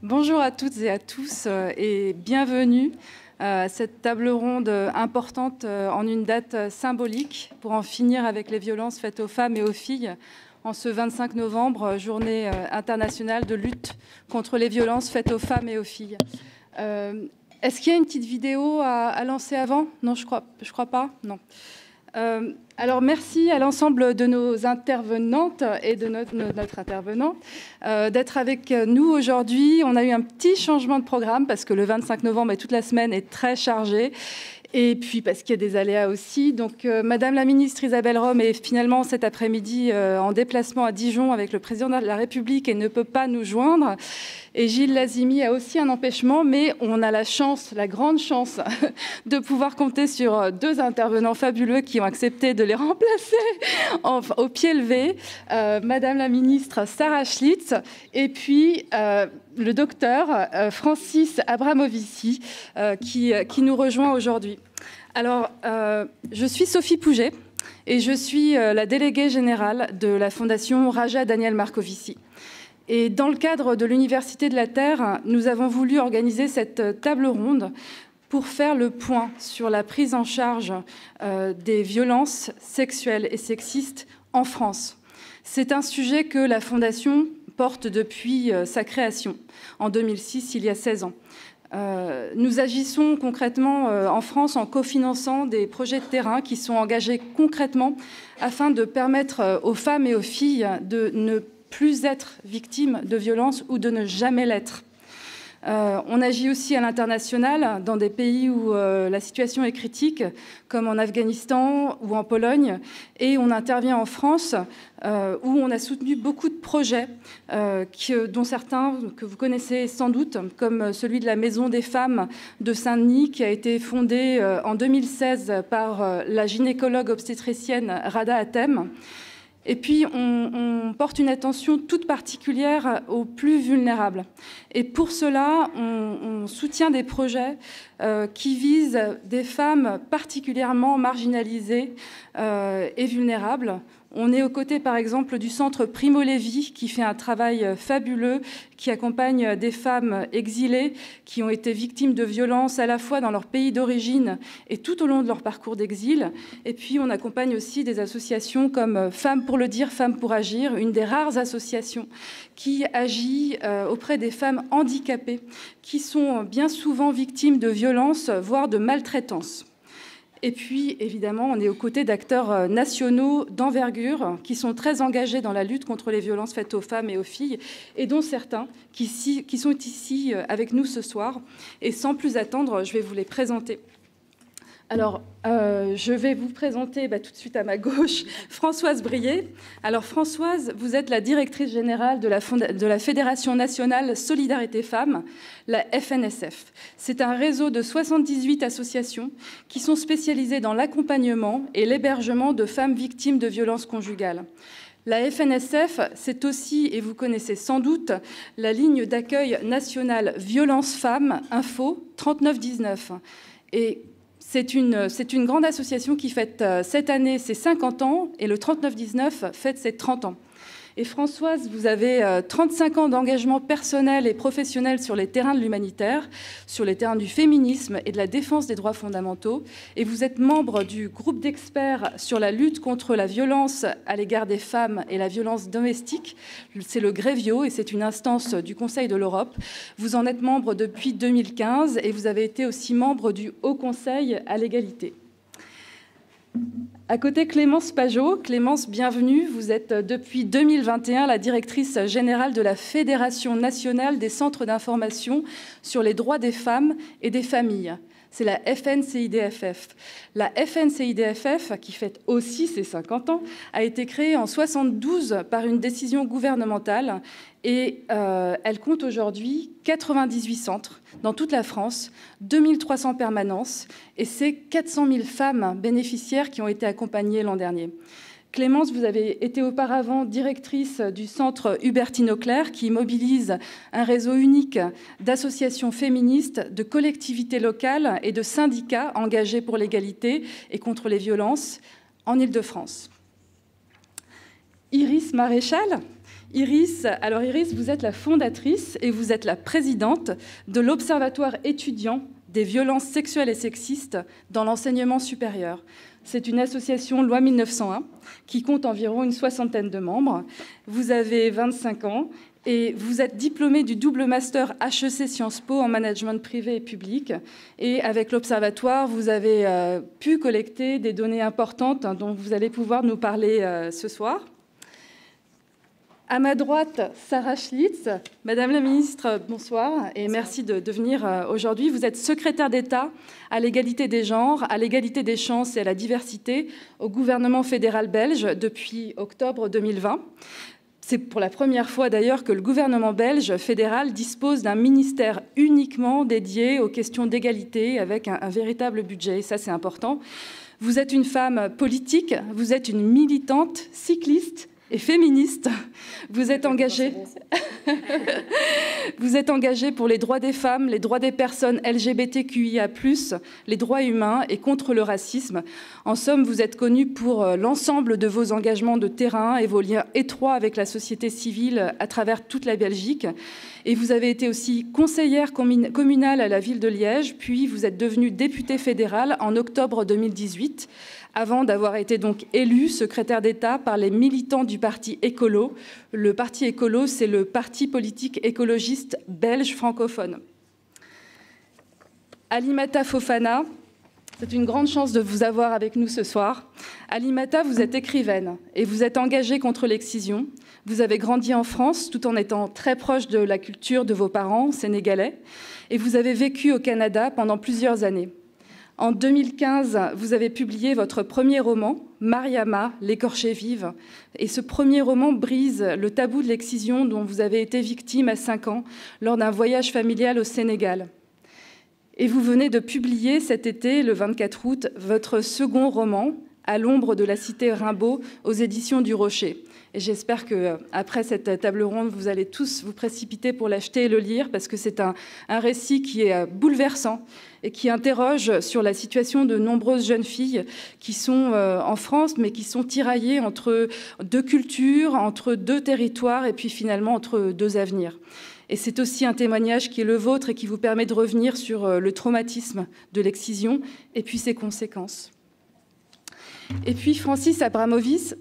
Bonjour à toutes et à tous et bienvenue à cette table ronde importante en une date symbolique pour en finir avec les violences faites aux femmes et aux filles en ce 25 novembre, journée internationale de lutte contre les violences faites aux femmes et aux filles. Est-ce qu'il y a une petite vidéo à lancer avant? Non, je crois pas. Non. Alors merci à l'ensemble de nos intervenantes et de notre intervenant d'être avec nous aujourd'hui. On a eu un petit changement de programme parce que le 25 novembre et toute la semaine est très chargée. Et puis parce qu'il y a des aléas aussi. Donc Madame la ministre Isabelle Rome est finalement cet après-midi en déplacement à Dijon avec le président de la République et ne peut pas nous joindre. Et Gilles Lazimi a aussi un empêchement, mais on a la chance, la grande chance, de pouvoir compter sur deux intervenants fabuleux qui ont accepté de les remplacer au pied levé. Madame la ministre Sarah Schlitz et puis le docteur Francis Abramovici qui nous rejoint aujourd'hui. Alors, je suis Sophie Pouget et je suis la déléguée générale de la Fondation Raja Daniel Marcovici. Et dans le cadre de l'Université de la Terre, nous avons voulu organiser cette table ronde pour faire le point sur la prise en charge des violences sexuelles et sexistes en France. C'est un sujet que la Fondation porte depuis sa création, en 2006, il y a 16 ans. Nous agissons concrètement en France en cofinançant des projets de terrain qui sont engagés concrètement afin de permettre aux femmes et aux filles de ne plus être victimes de violences ou de ne jamais l'être. On agit aussi à l'international, dans des pays où la situation est critique, comme en Afghanistan ou en Pologne, et on intervient en France, où on a soutenu beaucoup de projets, dont certains que vous connaissez sans doute, comme celui de la Maison des femmes de Saint-Denis, qui a été fondée en 2016 par la gynécologue obstétricienne Rada Hatem. Et puis, on porte une attention toute particulière aux plus vulnérables. Et pour cela, on soutient des projets qui visent des femmes particulièrement marginalisées et vulnérables. On est aux côtés, par exemple, du centre Primo Levi, qui fait un travail fabuleux, qui accompagne des femmes exilées qui ont été victimes de violences à la fois dans leur pays d'origine et tout au long de leur parcours d'exil. Et puis, on accompagne aussi des associations comme Femmes pour le dire, Femmes pour agir, une des rares associations qui agit auprès des femmes handicapées qui sont bien souvent victimes de violences, voire de maltraitance. Et puis, évidemment, on est aux côtés d'acteurs nationaux d'envergure qui sont très engagés dans la lutte contre les violences faites aux femmes et aux filles, et dont certains qui sont ici avec nous ce soir. Et sans plus attendre, je vais vous les présenter. Alors, je vais vous présenter tout de suite à ma gauche Françoise Brier. Alors, Françoise, vous êtes la directrice générale de la Fédération nationale Solidarité Femmes, la FNSF. C'est un réseau de 78 associations qui sont spécialisées dans l'accompagnement et l'hébergement de femmes victimes de violences conjugales. La FNSF, c'est aussi, et vous connaissez sans doute, la ligne d'accueil nationale Violence Femmes Info 3919. Et c'est une grande association qui fête cette année ses 50 ans et le 3919 fête ses 30 ans. Et Françoise, vous avez 35 ans d'engagement personnel et professionnel sur les terrains de l'humanitaire, sur les terrains du féminisme et de la défense des droits fondamentaux. Et vous êtes membre du groupe d'experts sur la lutte contre la violence à l'égard des femmes et la violence domestique. C'est le GREVIO et c'est une instance du Conseil de l'Europe. Vous en êtes membre depuis 2015 et vous avez été aussi membre du Haut Conseil à l'égalité. À côté, Clémence Pajot. Clémence, bienvenue. Vous êtes depuis 2021 la directrice générale de la Fédération nationale des centres d'information sur les droits des femmes et des familles. C'est la FNCIDFF. La FNCIDFF, qui fête aussi ses 50 ans, a été créée en 1972 par une décision gouvernementale et elle compte aujourd'hui 98 centres dans toute la France, 2300 permanences et c'est 400 000 femmes bénéficiaires qui ont été accompagnées l'an dernier. Clémence, vous avez été auparavant directrice du centre Hubertine Auclair qui mobilise un réseau unique d'associations féministes, de collectivités locales et de syndicats engagés pour l'égalité et contre les violences en Île-de-France. Iris Maréchal. Iris, alors Iris, vous êtes la fondatrice et vous êtes la présidente de l'Observatoire étudiant des violences sexuelles et sexistes dans l'enseignement supérieur. C'est une association loi 1901 qui compte environ une soixantaine de membres. Vous avez 25 ans et vous êtes diplômée du double master HEC Sciences Po en management privé et public. Et avec l'Observatoire, vous avez pu collecter des données importantes dont vous allez pouvoir nous parler ce soir. À ma droite, Sarah Schlitz. Madame la ministre, bonsoir et merci de venir aujourd'hui. Vous êtes secrétaire d'État à l'égalité des genres, à l'égalité des chances et à la diversité au gouvernement fédéral belge depuis octobre 2020. C'est pour la première fois d'ailleurs que le gouvernement belge fédéral dispose d'un ministère uniquement dédié aux questions d'égalité avec un véritable budget. Et ça, c'est important. Vous êtes une femme politique, vous êtes une militante, cycliste et féministe. Vous êtes engagée pour les droits des femmes, les droits des personnes LGBTQIA+, les droits humains et contre le racisme. En somme, vous êtes connue pour l'ensemble de vos engagements de terrain et vos liens étroits avec la société civile à travers toute la Belgique. Et vous avez été aussi conseillère communale à la ville de Liège, puis vous êtes devenue députée fédérale en octobre 2018, avant d'avoir été donc élue secrétaire d'État par les militants du parti Écolo. Le parti Écolo, c'est le parti politique écologiste belge francophone. Alimata Fofana, c'est une grande chance de vous avoir avec nous ce soir. Alimata, vous êtes écrivaine et vous êtes engagée contre l'excision. Vous avez grandi en France tout en étant très proche de la culture de vos parents sénégalais et vous avez vécu au Canada pendant plusieurs années. En 2015, vous avez publié votre premier roman, Mariama, l'écorchée vive. Et ce premier roman brise le tabou de l'excision dont vous avez été victime à 5 ans lors d'un voyage familial au Sénégal. Et vous venez de publier cet été, le 24 août, votre second roman, À l'ombre de la cité Rimbaud, aux éditions du Rocher. Et j'espère qu'après cette table ronde, vous allez tous vous précipiter pour l'acheter et le lire, parce que c'est un récit qui est bouleversant et qui interroge sur la situation de nombreuses jeunes filles qui sont en France, mais qui sont tiraillées entre deux cultures, entre deux territoires et puis finalement entre deux avenirs. Et c'est aussi un témoignage qui est le vôtre et qui vous permet de revenir sur le traumatisme de l'excision et puis ses conséquences. Et puis Francis Abramovici,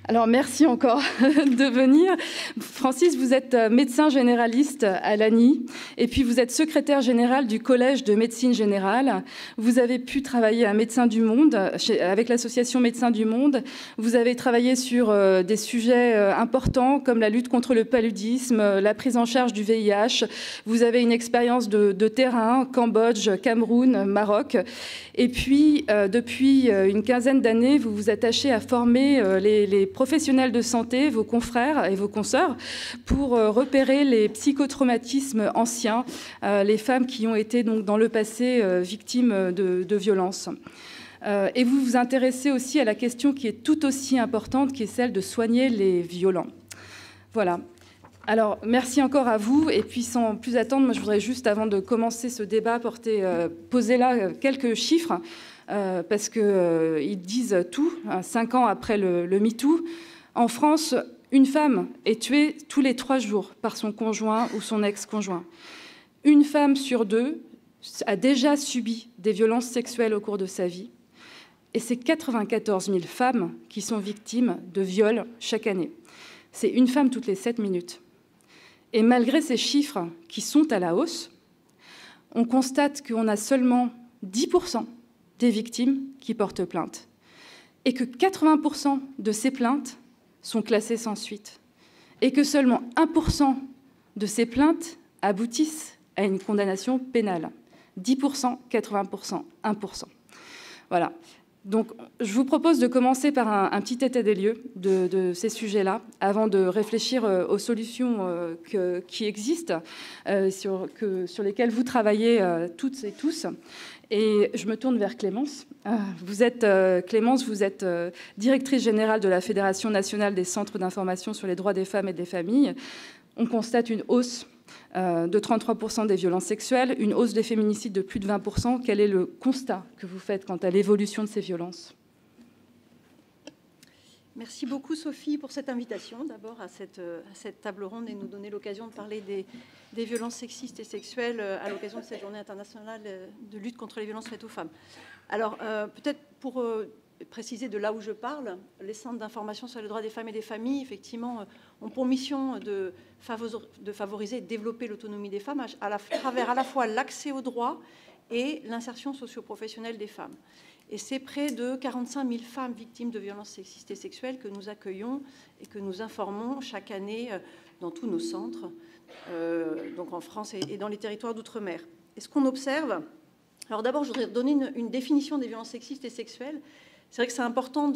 alors merci encore de venir. Francis, vous êtes médecin généraliste à l'ANI et puis vous êtes secrétaire général du Collège de médecine générale. Vous avez pu travailler à Médecins du Monde, avec l'association Médecins du Monde. Vous avez travaillé sur des sujets importants comme la lutte contre le paludisme, la prise en charge du VIH. Vous avez une expérience de terrain, Cambodge, Cameroun, Maroc. Et puis, depuis une quinzaine d'années, vous vous attachez à former les professionnels de santé, vos confrères et vos consoeurs, pour repérer les psychotraumatismes anciens, les femmes qui ont été donc, dans le passé victimes de violences. Et vous vous intéressez aussi à la question qui est tout aussi importante, qui est celle de soigner les violents. Voilà. Alors, merci encore à vous. Et puis, sans plus attendre, moi, je voudrais juste, avant de commencer ce débat, poser là quelques chiffres, parce qu'ils disent tout. 5 ans après le MeToo, en France, une femme est tuée tous les 3 jours par son conjoint ou son ex-conjoint. Une femme sur 2 a déjà subi des violences sexuelles au cours de sa vie. Et c'est 94 000 femmes qui sont victimes de viols chaque année. C'est une femme toutes les 7 minutes. Et malgré ces chiffres qui sont à la hausse, on constate qu'on a seulement 10% des victimes qui portent plainte et que 80% de ces plaintes sont classées sans suite et que seulement 1% de ces plaintes aboutissent à une condamnation pénale. 10%, 80%, 1%. Voilà. Donc, je vous propose de commencer par un petit état des lieux de ces sujets-là, avant de réfléchir aux solutions qui existent, sur lesquelles vous travaillez toutes et tous. Et je me tourne vers Clémence. Clémence, vous êtes directrice générale de la Fédération nationale des centres d'information sur les droits des femmes et des familles. On constate une hausse de 33% des violences sexuelles, une hausse des féminicides de plus de 20%. Quel est le constat que vous faites quant à l'évolution de ces violences ? Merci beaucoup Sophie pour cette invitation d'abord à cette table ronde et nous donner l'occasion de parler des violences sexistes et sexuelles à l'occasion de cette journée internationale de lutte contre les violences faites aux femmes. Alors peut-être pour préciser de là où je parle, les centres d'information sur les droits des femmes et des familles, effectivement, ont pour mission de favoriser et de développer l'autonomie des femmes à travers à la fois l'accès aux droits et l'insertion socio-professionnelle des femmes. Et c'est près de 45 000 femmes victimes de violences sexistes et sexuelles que nous accueillons et que nous informons chaque année dans tous nos centres, donc en France et dans les territoires d'outre-mer. Et ce qu'on observe, alors d'abord je voudrais donner une définition des violences sexistes et sexuelles. C'est vrai que c'est important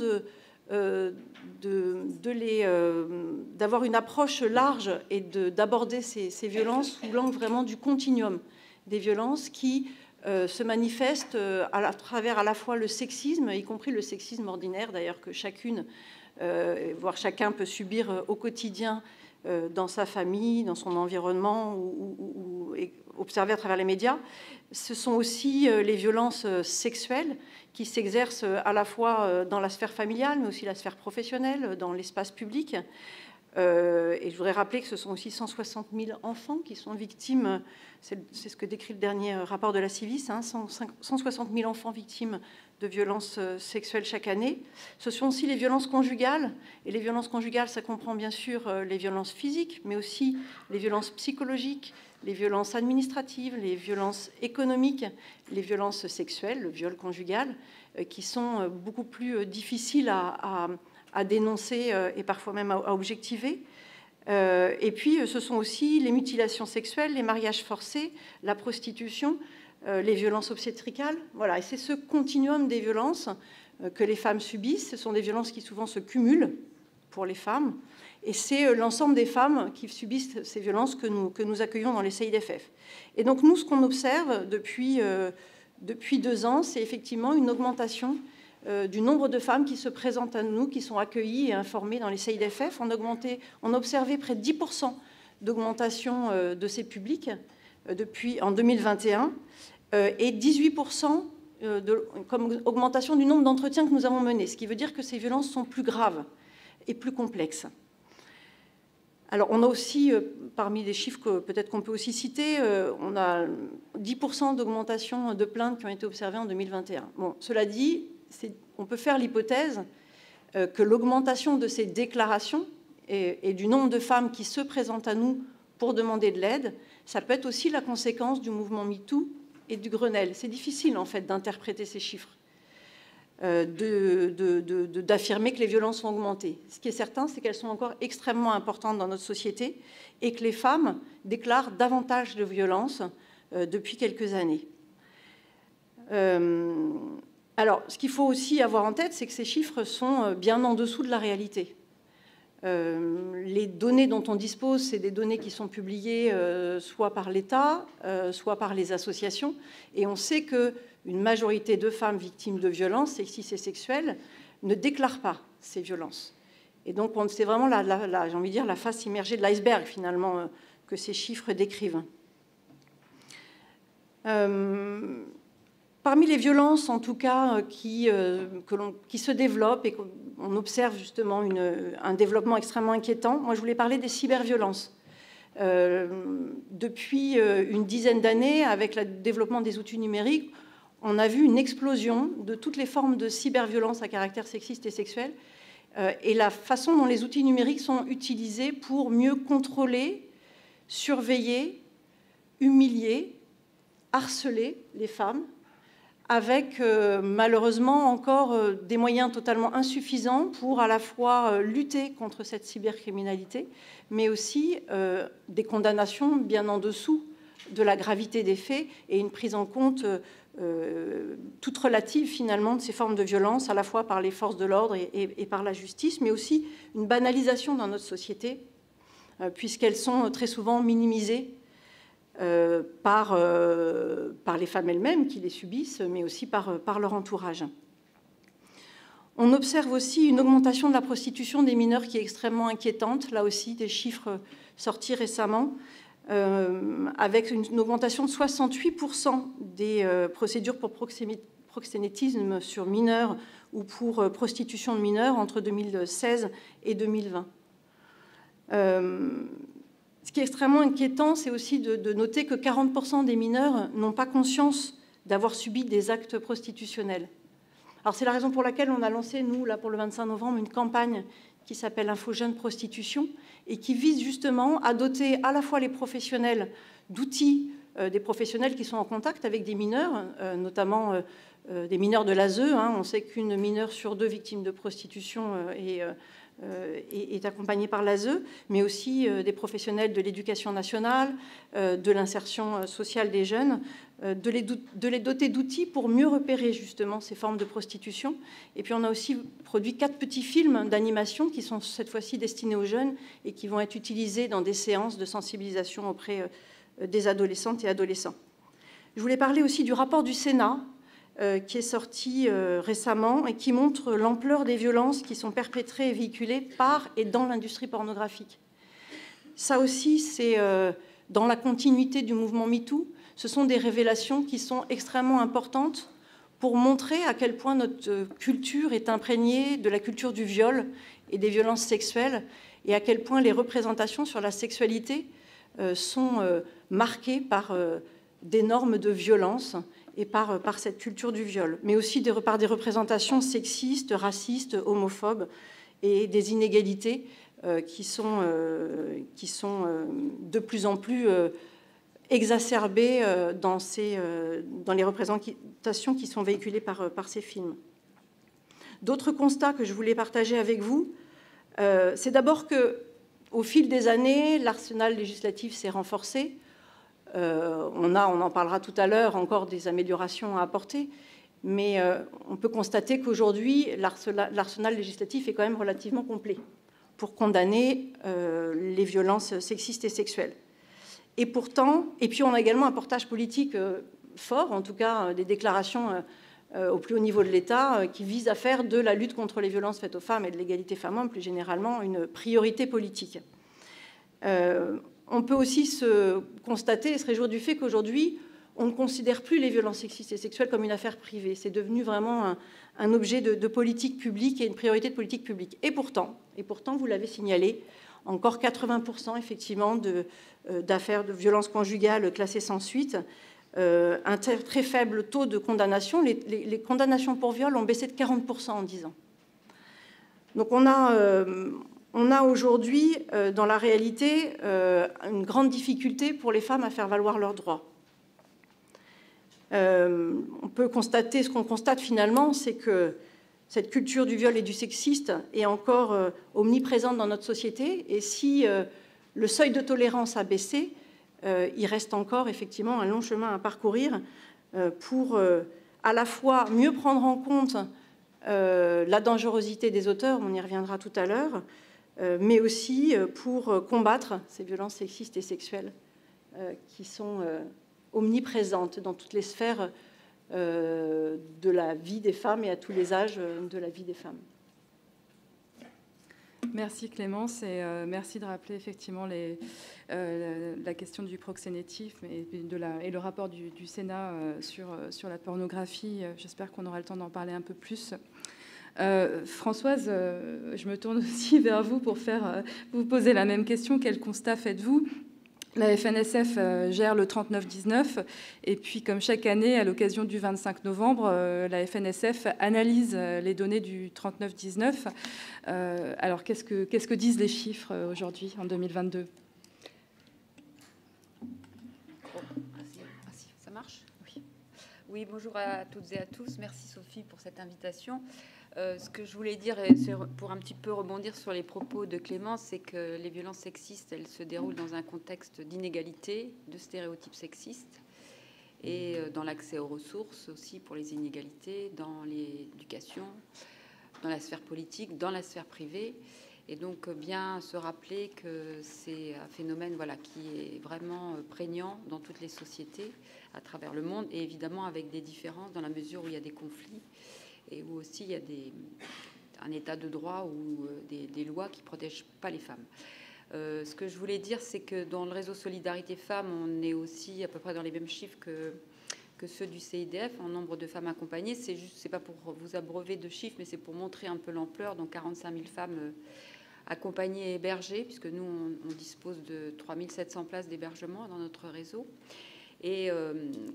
d'avoir une approche large et d'aborder ces violences sous l'angle vraiment du continuum des violences qui se manifestent à travers à la fois le sexisme, y compris le sexisme ordinaire d'ailleurs que chacune, voire chacun peut subir au quotidien dans sa famille, dans son environnement ou observé à travers les médias. Ce sont aussi les violences sexuelles qui s'exercent à la fois dans la sphère familiale, mais aussi la sphère professionnelle, dans l'espace public. Et je voudrais rappeler que ce sont aussi 160 000 enfants qui sont victimes, c'est ce que décrit le dernier rapport de la Civis, 160 000 enfants victimes de violences sexuelles chaque année. Ce sont aussi les violences conjugales. Et les violences conjugales, ça comprend bien sûr les violences physiques, mais aussi les violences psychologiques, les violences administratives, les violences économiques, les violences sexuelles, le viol conjugal, qui sont beaucoup plus difficiles à dénoncer et parfois même à objectiver. Et puis, ce sont aussi les mutilations sexuelles, les mariages forcés, la prostitution, les violences obstétricales. Voilà, et c'est ce continuum des violences que les femmes subissent. Ce sont des violences qui souvent se cumulent pour les femmes. Et c'est l'ensemble des femmes qui subissent ces violences que nous accueillons dans les CIDFF. Et donc, nous, ce qu'on observe depuis 2 ans, c'est effectivement une augmentation du nombre de femmes qui se présentent à nous, qui sont accueillies et informées dans les CIDFF. On a observé près de 10% d'augmentation de ces publics en 2021 et 18% comme augmentation du nombre d'entretiens que nous avons menés, ce qui veut dire que ces violences sont plus graves et plus complexes. Alors, on a aussi, parmi les chiffres que peut-être qu'on peut aussi citer, on a 10% d'augmentation de plaintes qui ont été observées en 2021. Bon, cela dit, on peut faire l'hypothèse que l'augmentation de ces déclarations et du nombre de femmes qui se présentent à nous pour demander de l'aide, ça peut être aussi la conséquence du mouvement MeToo et du Grenelle. C'est difficile, en fait, d'interpréter ces chiffres, d'affirmer que les violences ont augmenté. Ce qui est certain, c'est qu'elles sont encore extrêmement importantes dans notre société et que les femmes déclarent davantage de violences depuis quelques années. Alors, ce qu'il faut aussi avoir en tête, c'est que ces chiffres sont bien en dessous de la réalité. Les données dont on dispose, c'est des données qui sont publiées soit par l'État, soit par les associations. Et on sait qu'une majorité de femmes victimes de violences sexistes et sexuelles ne déclarent pas ces violences. Et donc, c'est vraiment, j'ai envie de dire, la face immergée de l'iceberg, finalement, que ces chiffres décrivent. Parmi les violences, en tout cas, qui se développent et qu'on observe justement un développement extrêmement inquiétant, moi je voulais parler des cyberviolences. Depuis une dizaine d'années, avec le développement des outils numériques, on a vu une explosion de toutes les formes de cyberviolence à caractère sexiste et sexuel et la façon dont les outils numériques sont utilisés pour mieux contrôler, surveiller, humilier, harceler les femmes, avec malheureusement encore des moyens totalement insuffisants pour à la fois lutter contre cette cybercriminalité, mais aussi des condamnations bien en dessous de la gravité des faits et une prise en compte toute relative finalement de ces formes de violence, à la fois par les forces de l'ordre et par la justice, mais aussi une banalisation dans notre société, puisqu'elles sont très souvent minimisées par les femmes elles-mêmes qui les subissent, mais aussi par leur entourage. On observe aussi une augmentation de la prostitution des mineurs qui est extrêmement inquiétante, là aussi des chiffres sortis récemment, avec une augmentation de 68% des procédures pour proxénétisme sur mineurs ou pour prostitution de mineurs entre 2016 et 2020. Ce qui est extrêmement inquiétant, c'est aussi de noter que 40% des mineurs n'ont pas conscience d'avoir subi des actes prostitutionnels. Alors c'est la raison pour laquelle on a lancé, nous, là, pour le 25 novembre, une campagne qui s'appelle Info Jeunes Prostitution et qui vise justement à doter à la fois les professionnels d'outils, des professionnels qui sont en contact avec des mineurs, notamment des mineurs de l'ASE. On sait qu'une mineure sur 2 victimes de prostitution est accompagnée par l'ASE, mais aussi des professionnels de l'éducation nationale, de l'insertion sociale des jeunes, de les doter d'outils pour mieux repérer justement ces formes de prostitution. Et puis on a aussi produit 4 petits films d'animation qui sont cette fois-ci destinés aux jeunes et qui vont être utilisés dans des séances de sensibilisation auprès des adolescentes et adolescents. Je voulais parler aussi du rapport du Sénat qui est sorti récemment et qui montre l'ampleur des violences qui sont perpétrées et véhiculées par et dans l'industrie pornographique. Ça aussi, c'est dans la continuité du mouvement MeToo. Ce sont des révélations qui sont extrêmement importantes pour montrer à quel point notre culture est imprégnée de la culture du viol et des violences sexuelles et à quel point les représentations sur la sexualité sont marquées par des normes de violence et par cette culture du viol, mais aussi par des représentations sexistes, racistes, homophobes et des inégalités qui sont de plus en plus exacerbées dans les représentations qui sont véhiculées par ces films. D'autres constats que je voulais partager avec vous, c'est d'abord qu'au fil des années, l'arsenal législatif s'est renforcé. On en parlera tout à l'heure, encore des améliorations à apporter, mais on peut constater qu'aujourd'hui, l'arsenal législatif est quand même relativement complet pour condamner les violences sexistes et sexuelles. Et pourtant, et puis on a également un portage politique fort, en tout cas des déclarations au plus haut niveau de l'État, qui visent à faire de la lutte contre les violences faites aux femmes et de l'égalité femmes-hommes, plus généralement, une priorité politique. On peut aussi se constater et se réjouir du fait qu'aujourd'hui, on ne considère plus les violences sexistes et sexuelles comme une affaire privée. C'est devenu vraiment un objet de politique publique et une priorité de politique publique. Et pourtant, vous l'avez signalé, encore 80% effectivement d'affaires de violences conjugales classées sans suite, un très faible taux de condamnation. Les condamnations pour viol ont baissé de 40% en 10 ans. Donc on a aujourd'hui, dans la réalité, une grande difficulté pour les femmes à faire valoir leurs droits. On peut constater, ce qu'on constate finalement, c'est que cette culture du viol et du sexiste est encore omniprésente dans notre société. Et si le seuil de tolérance a baissé, il reste encore effectivement un long chemin à parcourir pour à la fois mieux prendre en compte la dangerosité des auteurs, on y reviendra tout à l'heure, mais aussi pour combattre ces violences sexistes et sexuelles qui sont omniprésentes dans toutes les sphères de la vie des femmes et à tous les âges de la vie des femmes. Merci Clémence et merci de rappeler effectivement la question du proxénétisme et le rapport du Sénat sur la pornographie. J'espère qu'on aura le temps d'en parler un peu plus. Françoise, je me tourne aussi vers vous pour vous poser la même question. Quel constat faites-vous ? La FNSF gère le 3919 et puis, comme chaque année, à l'occasion du 25 novembre, la FNSF analyse les données du 3919. Alors, qu'est-ce que disent les chiffres aujourd'hui, en 2022 ? Ça marche ? Oui, bonjour à toutes et à tous. Merci Sophie pour cette invitation. Ce que je voulais dire, pour un petit peu rebondir sur les propos de Clémence, c'est que les violences sexistes, elles se déroulent dans un contexte d'inégalité, de stéréotypes sexistes, et dans l'accès aux ressources aussi pour les inégalités, dans l'éducation, dans la sphère politique, dans la sphère privée. Et donc bien se rappeler que c'est un phénomène qui est vraiment prégnant dans toutes les sociétés à travers le monde, et évidemment avec des différences dans la mesure où il y a des conflits et où aussi il y a un état de droit ou des lois qui ne protègent pas les femmes. Ce que je voulais dire, c'est que dans le réseau Solidarité Femmes, on est aussi à peu près dans les mêmes chiffres que que ceux du CIDF en nombre de femmes accompagnées. C'est pas pour vous abreuver de chiffres, mais c'est pour montrer un peu l'ampleur. Donc 45 000 femmes accompagnées et hébergées, puisque nous, on dispose de 3 700 places d'hébergement dans notre réseau. Et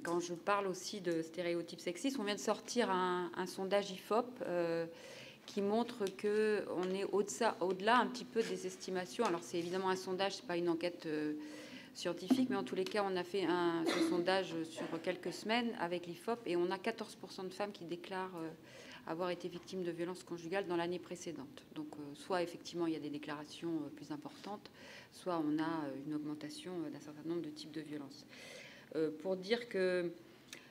quand je parle aussi de stéréotypes sexistes, on vient de sortir un sondage IFOP qui montre qu'on est au-delà un petit peu des estimations. Alors c'est évidemment un sondage, c'est pas une enquête scientifique, mais en tous les cas, on a fait ce sondage sur quelques semaines avec l'IFOP et on a 14% de femmes qui déclarent avoir été victimes de violences conjugales dans l'année précédente. Donc soit effectivement il y a des déclarations plus importantes, soit on a une augmentation d'un certain nombre de types de violences. Pour dire que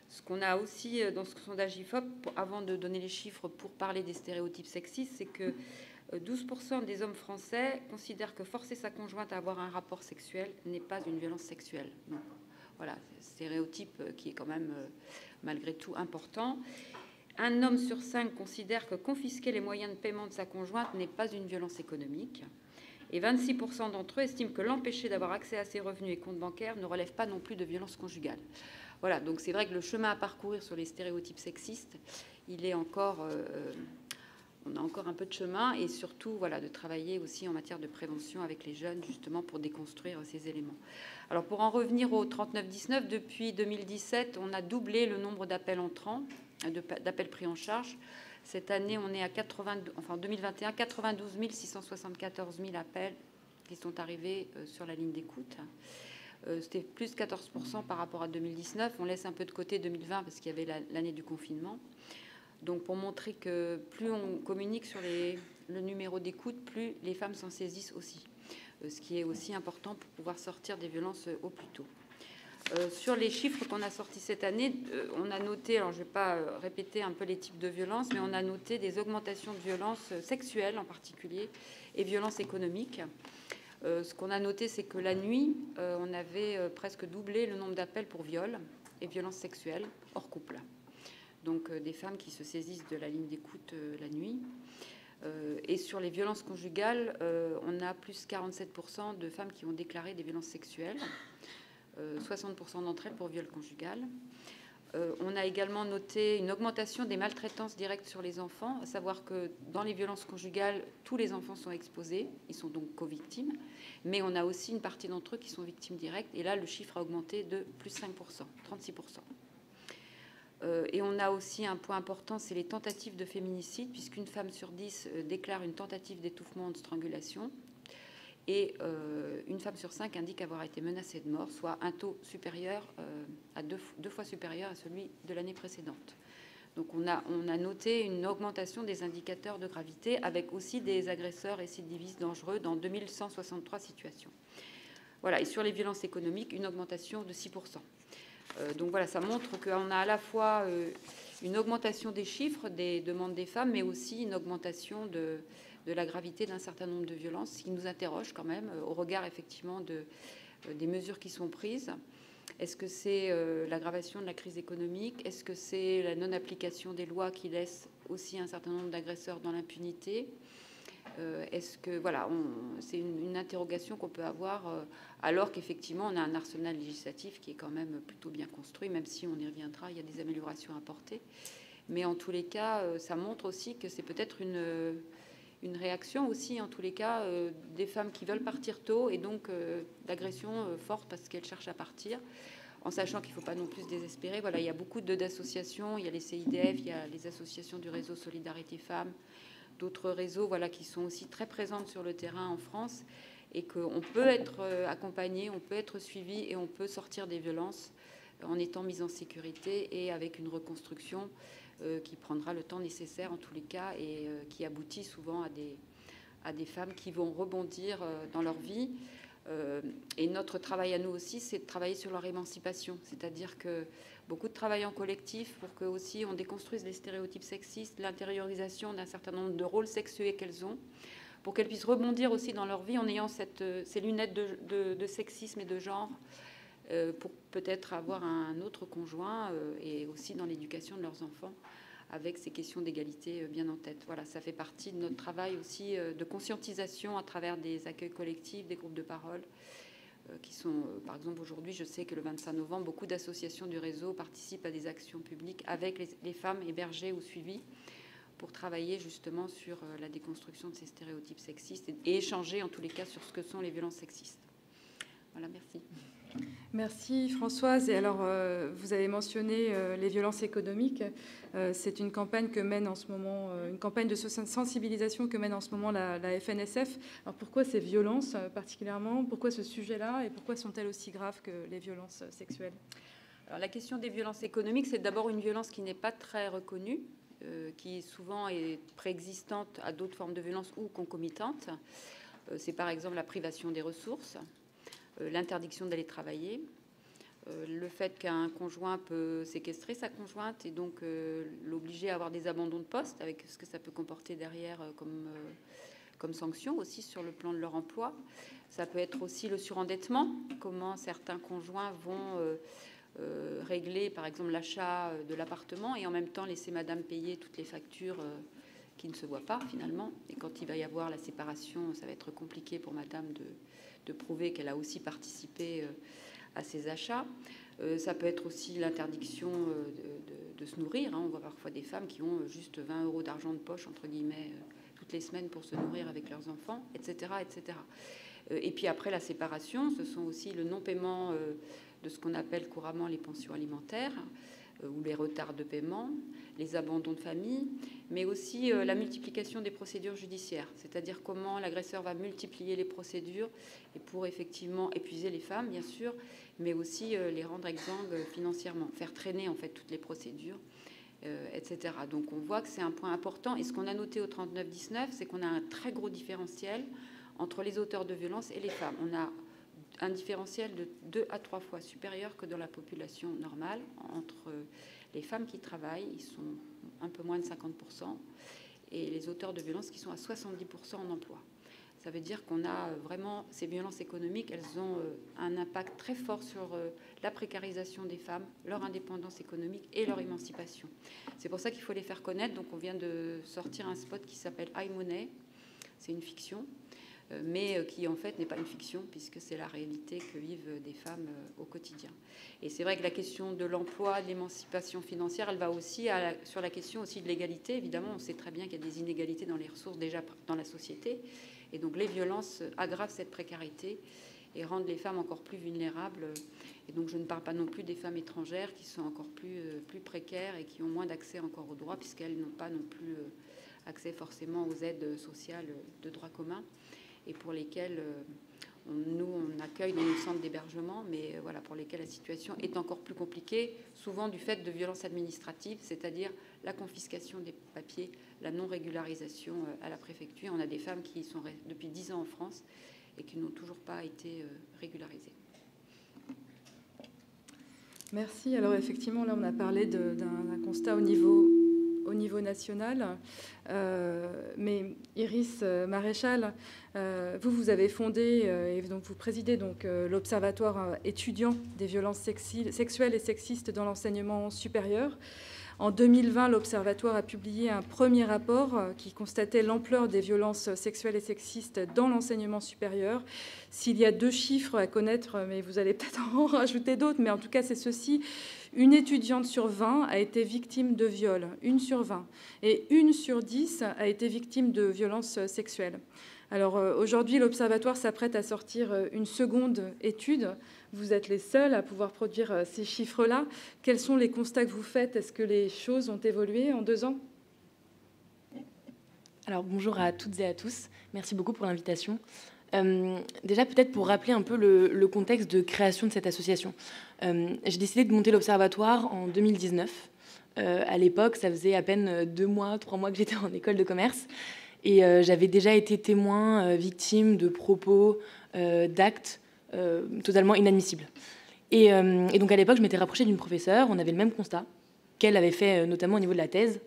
ce qu'on a aussi dans ce sondage IFOP, avant de donner les chiffres pour parler des stéréotypes sexistes, c'est que 12% des hommes français considèrent que forcer sa conjointe à avoir un rapport sexuel n'est pas une violence sexuelle. Donc voilà, stéréotype qui est quand même malgré tout important. Un homme sur 5 considère que confisquer les moyens de paiement de sa conjointe n'est pas une violence économique. Et 26% d'entre eux estiment que l'empêcher d'avoir accès à ses revenus et comptes bancaires ne relève pas non plus de violence conjugale. Voilà, donc c'est vrai que le chemin à parcourir sur les stéréotypes sexistes, il est encore... on a encore un peu de chemin et surtout voilà, de travailler aussi en matière de prévention avec les jeunes justement pour déconstruire ces éléments. Alors pour en revenir au 3919, depuis 2017, on a doublé le nombre d'appels entrants, d'appels pris en charge. Cette année, on est à 2021, 92 674 000 appels qui sont arrivés sur la ligne d'écoute. C'était plus 14% par rapport à 2019. On laisse un peu de côté 2020 parce qu'il y avait l'année du confinement. Donc pour montrer que plus on communique sur le numéro d'écoute, plus les femmes s'en saisissent aussi. Ce qui est aussi important pour pouvoir sortir des violences au plus tôt. Sur les chiffres qu'on a sortis cette année, on a noté, alors je ne vais pas répéter un peu les types de violences, mais on a noté des augmentations de violences sexuelles en particulier et violences économiques. Ce qu'on a noté, c'est que la nuit, on avait presque doublé le nombre d'appels pour viol et violences sexuelles hors couple. Donc des femmes qui se saisissent de la ligne d'écoute la nuit. Et sur les violences conjugales, on a plus 47% de femmes qui ont déclaré des violences sexuelles, 60% d'entre elles pour viol conjugal. On a également noté une augmentation des maltraitances directes sur les enfants, à savoir que dans les violences conjugales, tous les enfants sont exposés, ils sont donc co-victimes, mais on a aussi une partie d'entre eux qui sont victimes directes, et là le chiffre a augmenté de plus 5%, 36%. Et on a aussi un point important, c'est les tentatives de féminicide, puisqu'une femme sur 10 déclare une tentative d'étouffement ou de strangulation, et une femme sur 5 indique avoir été menacée de mort, soit un taux supérieur à deux fois supérieur à celui de l'année précédente. Donc on a noté une augmentation des indicateurs de gravité, avec aussi des agresseurs récidivistes dangereux dans 2163 situations. Voilà, et sur les violences économiques, une augmentation de 6%. Donc voilà, ça montre qu'on a à la fois une augmentation des chiffres des demandes des femmes, mais aussi une augmentation de la gravité d'un certain nombre de violences, ce qui nous interroge quand même au regard effectivement des mesures qui sont prises. Est-ce que c'est l'aggravation de la crise économique? Est-ce que c'est la non-application des lois qui laisse aussi un certain nombre d'agresseurs dans l'impunité? Est-ce que voilà, c'est une interrogation qu'on peut avoir alors qu'effectivement on a un arsenal législatif qui est quand même plutôt bien construit, même si on y reviendra, il y a des améliorations à apporter. Mais en tous les cas, ça montre aussi que c'est peut-être une réaction aussi, en tous les cas, des femmes qui veulent partir tôt et donc d'agressions fortes parce qu'elles cherchent à partir, en sachant qu'il ne faut pas non plus se désespérer. Voilà, il y a beaucoup d'associations, il y a les CIDF, il y a les associations du réseau Solidarité Femmes, d'autres réseaux voilà, qui sont aussi très présentes sur le terrain en France et qu'on peut être accompagné, on peut être suivi et on peut sortir des violences en étant mis en sécurité et avec une reconstruction qui prendra le temps nécessaire en tous les cas et qui aboutit souvent à des femmes qui vont rebondir dans leur vie. Et notre travail à nous aussi, c'est de travailler sur leur émancipation, c'est-à-dire que beaucoup de travail en collectif pour que aussi on déconstruise les stéréotypes sexistes, l'intériorisation d'un certain nombre de rôles sexués qu'elles ont, pour qu'elles puissent rebondir aussi dans leur vie en ayant ces lunettes de sexisme et de genre, pour peut-être avoir un autre conjoint et aussi dans l'éducation de leurs enfants avec ces questions d'égalité bien en tête. Voilà, ça fait partie de notre travail aussi de conscientisation à travers des accueils collectifs, des groupes de parole, qui sont, par exemple, aujourd'hui, je sais que le 25 novembre, beaucoup d'associations du réseau participent à des actions publiques avec les femmes hébergées ou suivies pour travailler justement sur la déconstruction de ces stéréotypes sexistes et échanger en tous les cas sur ce que sont les violences sexistes. Voilà, merci. Merci Françoise. Et alors, vous avez mentionné les violences économiques. C'est une campagne que mène en ce moment, une campagne de sensibilisation que mène en ce moment la FNSF. Alors, pourquoi ces violences particulièrement? Pourquoi ce sujet-là? Et pourquoi sont-elles aussi graves que les violences sexuelles? Alors, la question des violences économiques, c'est d'abord une violence qui n'est pas très reconnue, qui souvent est préexistante à d'autres formes de violence ou concomitantes. C'est par exemple la privation des ressources, l'interdiction d'aller travailler, le fait qu'un conjoint peut séquestrer sa conjointe et donc l'obliger à avoir des abandons de poste, avec ce que ça peut comporter derrière comme sanction aussi sur le plan de leur emploi. Ça peut être aussi le surendettement, comment certains conjoints vont régler par exemple l'achat de l'appartement et en même temps laisser madame payer toutes les factures qui ne se voient pas finalement. Et quand il va y avoir la séparation, ça va être compliqué pour madame de prouver qu'elle a aussi participé à ces achats. Ça peut être aussi l'interdiction de se nourrir. On voit parfois des femmes qui ont juste 20 € d'argent de poche, entre guillemets, toutes les semaines pour se nourrir avec leurs enfants, etc. etc. Et puis après la séparation, ce sont aussi le non-paiement de ce qu'on appelle couramment les pensions alimentaires ou les retards de paiement, les abandons de famille, mais aussi la multiplication des procédures judiciaires, c'est-à-dire comment l'agresseur va multiplier les procédures et pour effectivement épuiser les femmes, bien sûr, mais aussi les rendre exsangues financièrement, faire traîner en fait toutes les procédures, etc. Donc on voit que c'est un point important. Et ce qu'on a noté au 39-19, c'est qu'on a un très gros différentiel entre les auteurs de violences et les femmes. On a un différentiel de 2 à 3 fois supérieur que dans la population normale. Entre les femmes qui travaillent, ils sont un peu moins de 50%, et les auteurs de violences qui sont à 70% en emploi. Ça veut dire qu'on a vraiment ces violences économiques, elles ont un impact très fort sur la précarisation des femmes, leur indépendance économique et leur émancipation. C'est pour ça qu'il faut les faire connaître. Donc on vient de sortir un spot qui s'appelle iMoney. C'est une fiction, mais qui en fait n'est pas une fiction puisque c'est la réalité que vivent des femmes au quotidien. Et c'est vrai que la question de l'emploi, de l'émancipation financière, elle va aussi sur la question aussi de l'égalité. Évidemment, on sait très bien qu'il y a des inégalités dans les ressources déjà dans la société. Et donc les violences aggravent cette précarité et rendent les femmes encore plus vulnérables. Et donc je ne parle pas non plus des femmes étrangères qui sont encore plus précaires et qui ont moins d'accès encore aux droits puisqu'elles n'ont pas non plus accès forcément aux aides sociales de droit commun et pour lesquelles on accueille dans nos centres d'hébergement, mais voilà, pour lesquelles la situation est encore plus compliquée, souvent du fait de violences administratives, c'est-à-dire la confiscation des papiers, la non-régularisation à la préfecture. On a des femmes qui sont depuis 10 ans en France et qui n'ont toujours pas été régularisées. Merci. Alors effectivement, là, on a parlé d'un constat au niveau national. Mais Iris Maréchal, vous avez fondé et donc vous présidez donc l'Observatoire étudiant des violences sexuelles et sexistes dans l'enseignement supérieur. En 2020, l'Observatoire a publié un premier rapport qui constatait l'ampleur des violences sexuelles et sexistes dans l'enseignement supérieur. S'il y a 2 chiffres à connaître, mais vous allez peut-être en rajouter d'autres, mais en tout cas, c'est ceci. Une étudiante sur 20 a été victime de viol, 1 sur 20. Et 1 sur 10 a été victime de violences sexuelles. Alors aujourd'hui, l'Observatoire s'apprête à sortir une seconde étude. Vous êtes les seuls à pouvoir produire ces chiffres-là. Quels sont les constats que vous faites? Est-ce que les choses ont évolué en 2 ans? Alors bonjour à toutes et à tous. Merci beaucoup pour l'invitation. Déjà, peut-être pour rappeler un peu le contexte de création de cette association. J'ai décidé de monter l'Observatoire en 2019. À l'époque, ça faisait à peine 2 mois, 3 mois que j'étais en école de commerce. Et j'avais déjà été témoin, victime de propos, d'actes totalement inadmissibles. Et donc à l'époque, je m'étais rapprochée d'une professeure. On avait le même constat qu'elle avait fait, notamment au niveau de la thèse.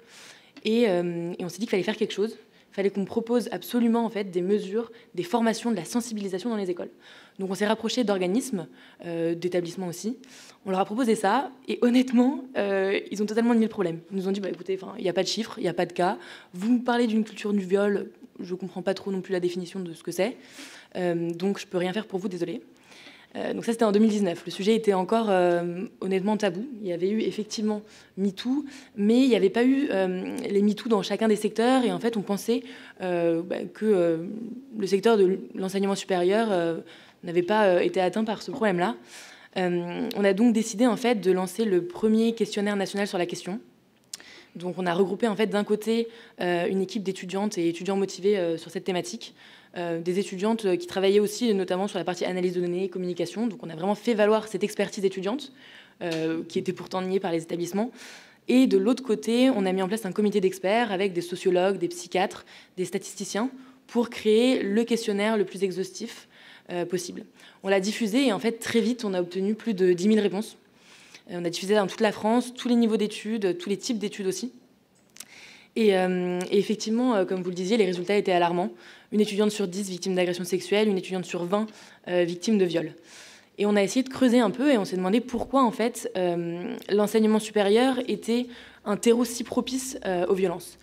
Et on s'est dit qu'il fallait faire quelque chose. Il fallait qu'on propose absolument en fait, des mesures, des formations, de la sensibilisation dans les écoles. Donc on s'est rapproché d'organismes, d'établissements aussi. On leur a proposé ça et honnêtement, ils ont totalement nié le problème. Ils nous ont dit, bah, écoutez, il n'y a pas de chiffres, il n'y a pas de cas. Vous me parlez d'une culture du viol, je ne comprends pas trop non plus la définition de ce que c'est. Donc je ne peux rien faire pour vous, désolé. Donc ça, c'était en 2019. Le sujet était encore honnêtement tabou. Il y avait eu effectivement MeToo, mais il n'y avait pas eu les MeToo dans chacun des secteurs. Et en fait, on pensait que le secteur de l'enseignement supérieur n'avait pas été atteint par ce problème-là. On a donc décidé en fait de lancer le premier questionnaire national sur la question. Donc on a regroupé en fait d'un côté une équipe d'étudiantes et étudiants motivés sur cette thématique, des étudiantes qui travaillaient aussi notamment sur la partie analyse de données, communication. Donc on a vraiment fait valoir cette expertise étudiante qui était pourtant niée par les établissements. Et de l'autre côté, on a mis en place un comité d'experts avec des sociologues, des psychiatres, des statisticiens pour créer le questionnaire le plus exhaustif possible. On l'a diffusé et en fait très vite on a obtenu plus de 10 000 réponses. On a diffusé dans toute la France, tous les niveaux d'études, tous les types d'études aussi. Et effectivement, comme vous le disiez, les résultats étaient alarmants. Une étudiante sur 10 victime d'agression sexuelle, une étudiante sur 20 victime de viol. Et on a essayé de creuser un peu et on s'est demandé pourquoi en fait l'enseignement supérieur était un terreau si propice aux violences.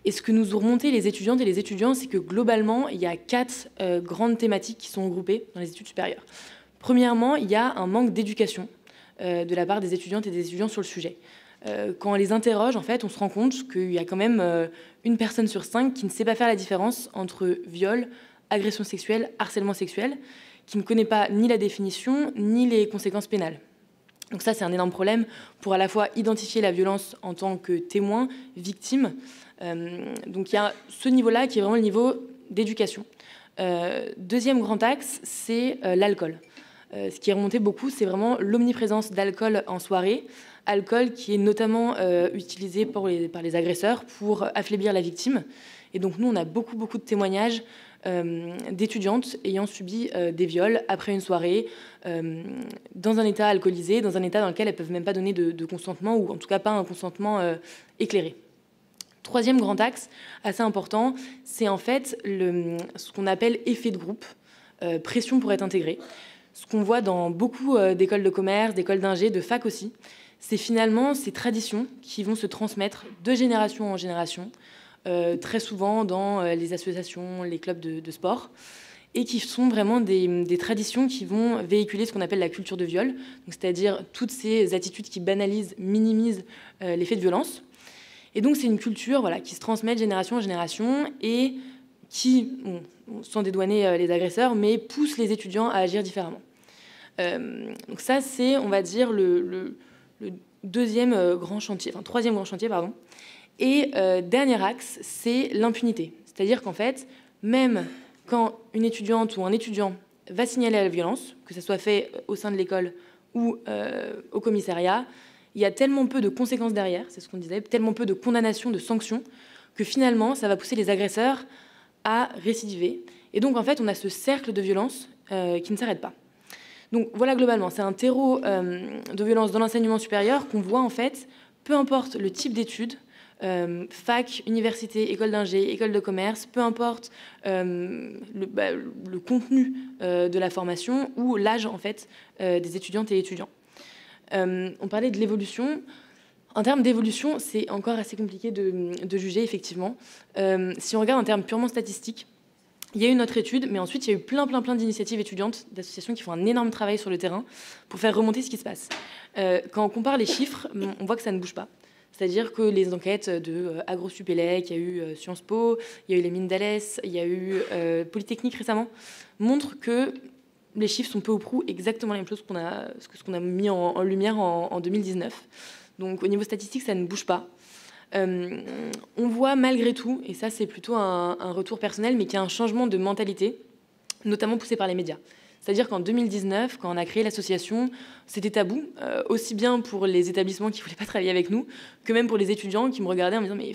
Et ce que nous ont remonté les étudiantes et les étudiants, c'est que globalement, il y a 4 grandes thématiques qui sont regroupées dans les études supérieures. Premièrement, il y a un manque d'éducation de la part des étudiantes et des étudiants sur le sujet. Quand on les interroge, en fait, on se rend compte qu'il y a quand même une personne sur 5 qui ne sait pas faire la différence entre viol, agression sexuelle, harcèlement sexuel, qui ne connaît pas ni la définition, ni les conséquences pénales. Donc ça, c'est un énorme problème pour à la fois identifier la violence en tant que témoin, victime. Donc il y a ce niveau-là qui est vraiment le niveau d'éducation. Deuxième grand axe, c'est l'alcool. Ce qui est remonté beaucoup, c'est vraiment l'omniprésence d'alcool en soirée. Alcool qui est notamment utilisé par les agresseurs pour affaiblir la victime. Et donc nous, on a beaucoup de témoignages d'étudiantes ayant subi des viols après une soirée, dans un état alcoolisé, dans un état dans lequel elles ne peuvent même pas donner de consentement, ou en tout cas pas un consentement éclairé. Troisième grand axe, assez important, c'est en fait ce qu'on appelle effet de groupe, pression pour être intégré. Ce qu'on voit dans beaucoup d'écoles de commerce, d'écoles d'ingé, de fac aussi, c'est finalement ces traditions qui vont se transmettre de génération en génération, très souvent dans les associations, les clubs de sport, et qui sont vraiment des traditions qui vont véhiculer ce qu'on appelle la culture de viol, c'est-à-dire toutes ces attitudes qui banalisent, minimisent les faits de violence. Et donc c'est une culture qui se transmet de génération en génération et qui, sans dédouaner les agresseurs, mais pousse les étudiants à agir différemment. Donc ça, c'est, on va dire, le troisième grand chantier, pardon. Et dernier axe, c'est l'impunité. C'est-à-dire qu'en fait, même quand une étudiante ou un étudiant va signaler la violence, que ce soit fait au sein de l'école ou au commissariat, il y a tellement peu de conséquences derrière, c'est ce qu'on disait, tellement peu de condamnations, de sanctions, que finalement, ça va pousser les agresseurs à récidiver. Et donc, en fait, on a ce cercle de violence qui ne s'arrête pas. Donc, voilà, globalement, c'est un terreau de violence dans l'enseignement supérieur qu'on voit, en fait, peu importe le type d'études, fac, université, école d'ingé, école de commerce, peu importe le contenu de la formation ou l'âge, en fait, des étudiantes et étudiants. On parlait de l'évolution. En termes d'évolution, c'est encore assez compliqué de juger, effectivement. Si on regarde en termes purement statistiques, il y a eu notre étude, mais ensuite, il y a eu plein d'initiatives étudiantes, d'associations qui font un énorme travail sur le terrain pour faire remonter ce qui se passe. Quand on compare les chiffres, on voit que ça ne bouge pas. C'est-à-dire que les enquêtes de AgroSupélec, il y a eu Sciences Po, il y a eu les mines d'Alès, il y a eu Polytechnique récemment, montrent que les chiffres sont peu ou prou exactement la même chose que ce qu'on a mis en lumière en 2019. Donc au niveau statistique, ça ne bouge pas. On voit malgré tout, et ça c'est plutôt un retour personnel, mais qu'il y a un changement de mentalité, notamment poussé par les médias. C'est-à-dire qu'en 2019, quand on a créé l'association, c'était tabou, aussi bien pour les établissements qui ne voulaient pas travailler avec nous, que même pour les étudiants qui me regardaient en me disant « mais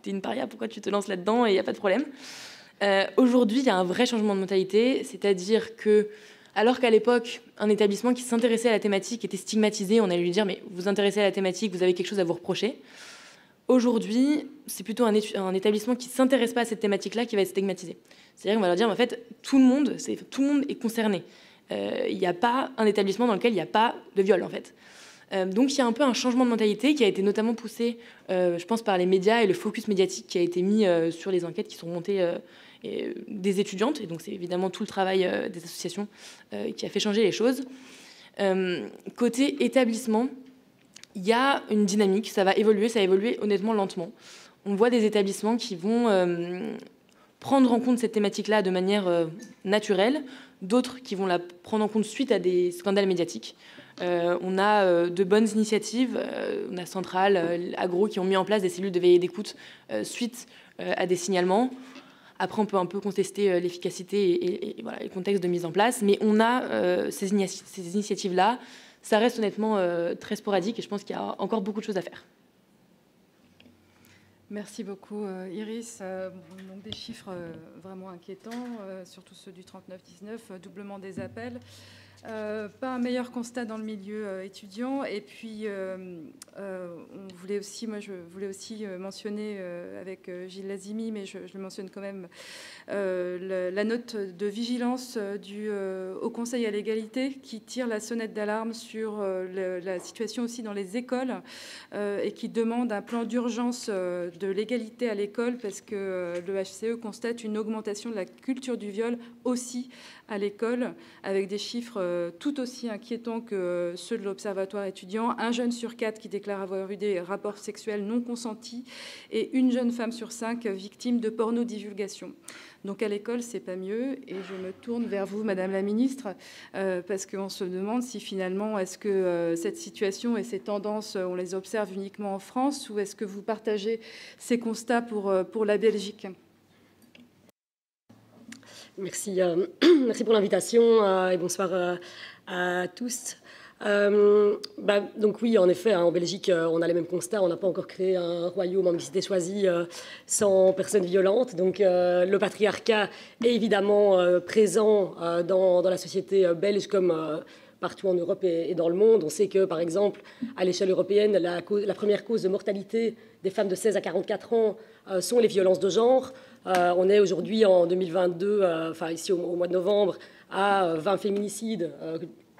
t'es une paria, pourquoi tu te lances là-dedans et il n'y a pas de problème ?» Aujourd'hui, il y a un vrai changement de mentalité, c'est-à-dire que, alors qu'à l'époque, un établissement qui s'intéressait à la thématique était stigmatisé, on allait lui dire « mais vous vous intéressez à la thématique, vous avez quelque chose à vous reprocher ». Aujourd'hui, c'est plutôt un établissement qui ne s'intéresse pas à cette thématique-là qui va être stigmatisé. C'est-à-dire qu'on va leur dire, en fait, tout le monde est concerné. Il n'y a pas un établissement dans lequel il n'y a pas de viol, en fait. Donc, il y a un peu un changement de mentalité qui a été notamment poussé, je pense, par les médias et le focus médiatique qui a été mis sur les enquêtes qui sont montées des étudiantes. Et donc c'est évidemment tout le travail des associations qui a fait changer les choses. Côté établissement, il y a une dynamique, ça va évoluer, ça a évolué honnêtement lentement. On voit des établissements qui vont prendre en compte cette thématique-là de manière naturelle, d'autres qui vont la prendre en compte suite à des scandales médiatiques. On a de bonnes initiatives, on a Centrale, Agro qui ont mis en place des cellules de veille et d'écoute suite à des signalements. Après, on peut un peu contester l'efficacité et voilà, le contexte de mise en place, mais on a ces initiatives-là. Ça reste honnêtement très sporadique et je pense qu'il y a encore beaucoup de choses à faire. Merci beaucoup, Iris. Donc des chiffres vraiment inquiétants, surtout ceux du 39-19, doublement des appels. Pas un meilleur constat dans le milieu étudiant. Et puis, on voulait aussi, moi, je voulais aussi mentionner avec Gilles Lazimi, mais je le mentionne quand même, la note de vigilance du Haut Conseil à l'égalité qui tire la sonnette d'alarme sur la situation aussi dans les écoles et qui demande un plan d'urgence de l'égalité à l'école parce que le HCE constate une augmentation de la culture du viol aussi à l'école, avec des chiffres tout aussi inquiétants que ceux de l'Observatoire étudiant. 1 jeune sur 4 qui déclare avoir eu des rapports sexuels non consentis et 1 jeune femme sur 5 victime de pornodivulgation. Donc à l'école, c'est pas mieux. Et je me tourne vers vous, Madame la Ministre, parce qu'on se demande si finalement, est-ce que cette situation et ces tendances, on les observe uniquement en France ou est-ce que vous partagez ces constats pour la Belgique ? Merci, merci pour l'invitation et bonsoir à tous. Donc oui, en effet, en Belgique, on a les mêmes constats. On n'a pas encore créé un royaume en mixité choisie sans personnes violentes. Donc le patriarcat est évidemment présent dans la société belge comme partout en Europe et dans le monde. On sait que, par exemple, à l'échelle européenne, la première cause de mortalité des femmes de 16 à 44 ans sont les violences de genre. On est aujourd'hui en 2022, ici au mois de novembre, à 20 féminicides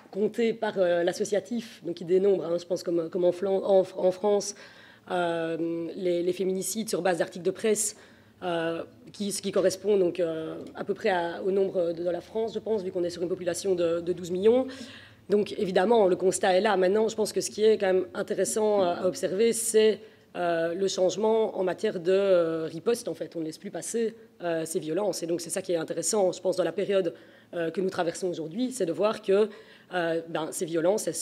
comptés par l'associatif, donc qui dénombre, je pense comme en France, les féminicides sur base d'articles de presse, ce qui correspond donc à peu près au nombre de la France, je pense, vu qu'on est sur une population de 12 millions. Donc évidemment, le constat est là. Maintenant, je pense que ce qui est quand même intéressant à observer, c'est le changement en matière de riposte. En fait, on ne laisse plus passer ces violences. Et donc c'est ça qui est intéressant, je pense, dans la période que nous traversons aujourd'hui, c'est de voir que ces violences, elles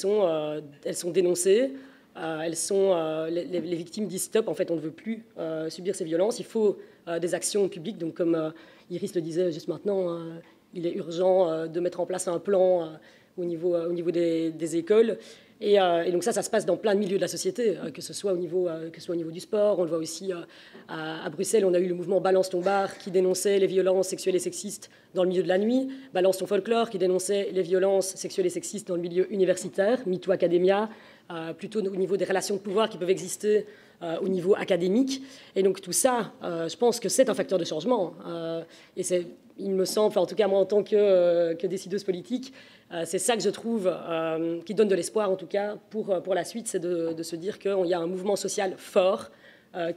sont dénoncées. Les victimes disent stop, en fait, on ne veut plus subir ces violences. Il faut des actions publiques. Donc comme Iris le disait juste maintenant, il est urgent de mettre en place un plan au niveau des écoles. Et donc ça se passe dans plein de milieux de la société, que ce soit au niveau du sport. On le voit aussi à Bruxelles, on a eu le mouvement Balance ton bar qui dénonçait les violences sexuelles et sexistes dans le milieu de la nuit, Balance ton folklore qui dénonçait les violences sexuelles et sexistes dans le milieu universitaire, MeToo Academia, plutôt au niveau des relations de pouvoir qui peuvent exister au niveau académique. Et donc tout ça, je pense que c'est un facteur de changement. Et il me semble, en tout cas moi en tant que décideuse politique, c'est ça que je trouve qui donne de l'espoir, en tout cas, pour la suite, c'est de se dire qu'il y a un mouvement social fort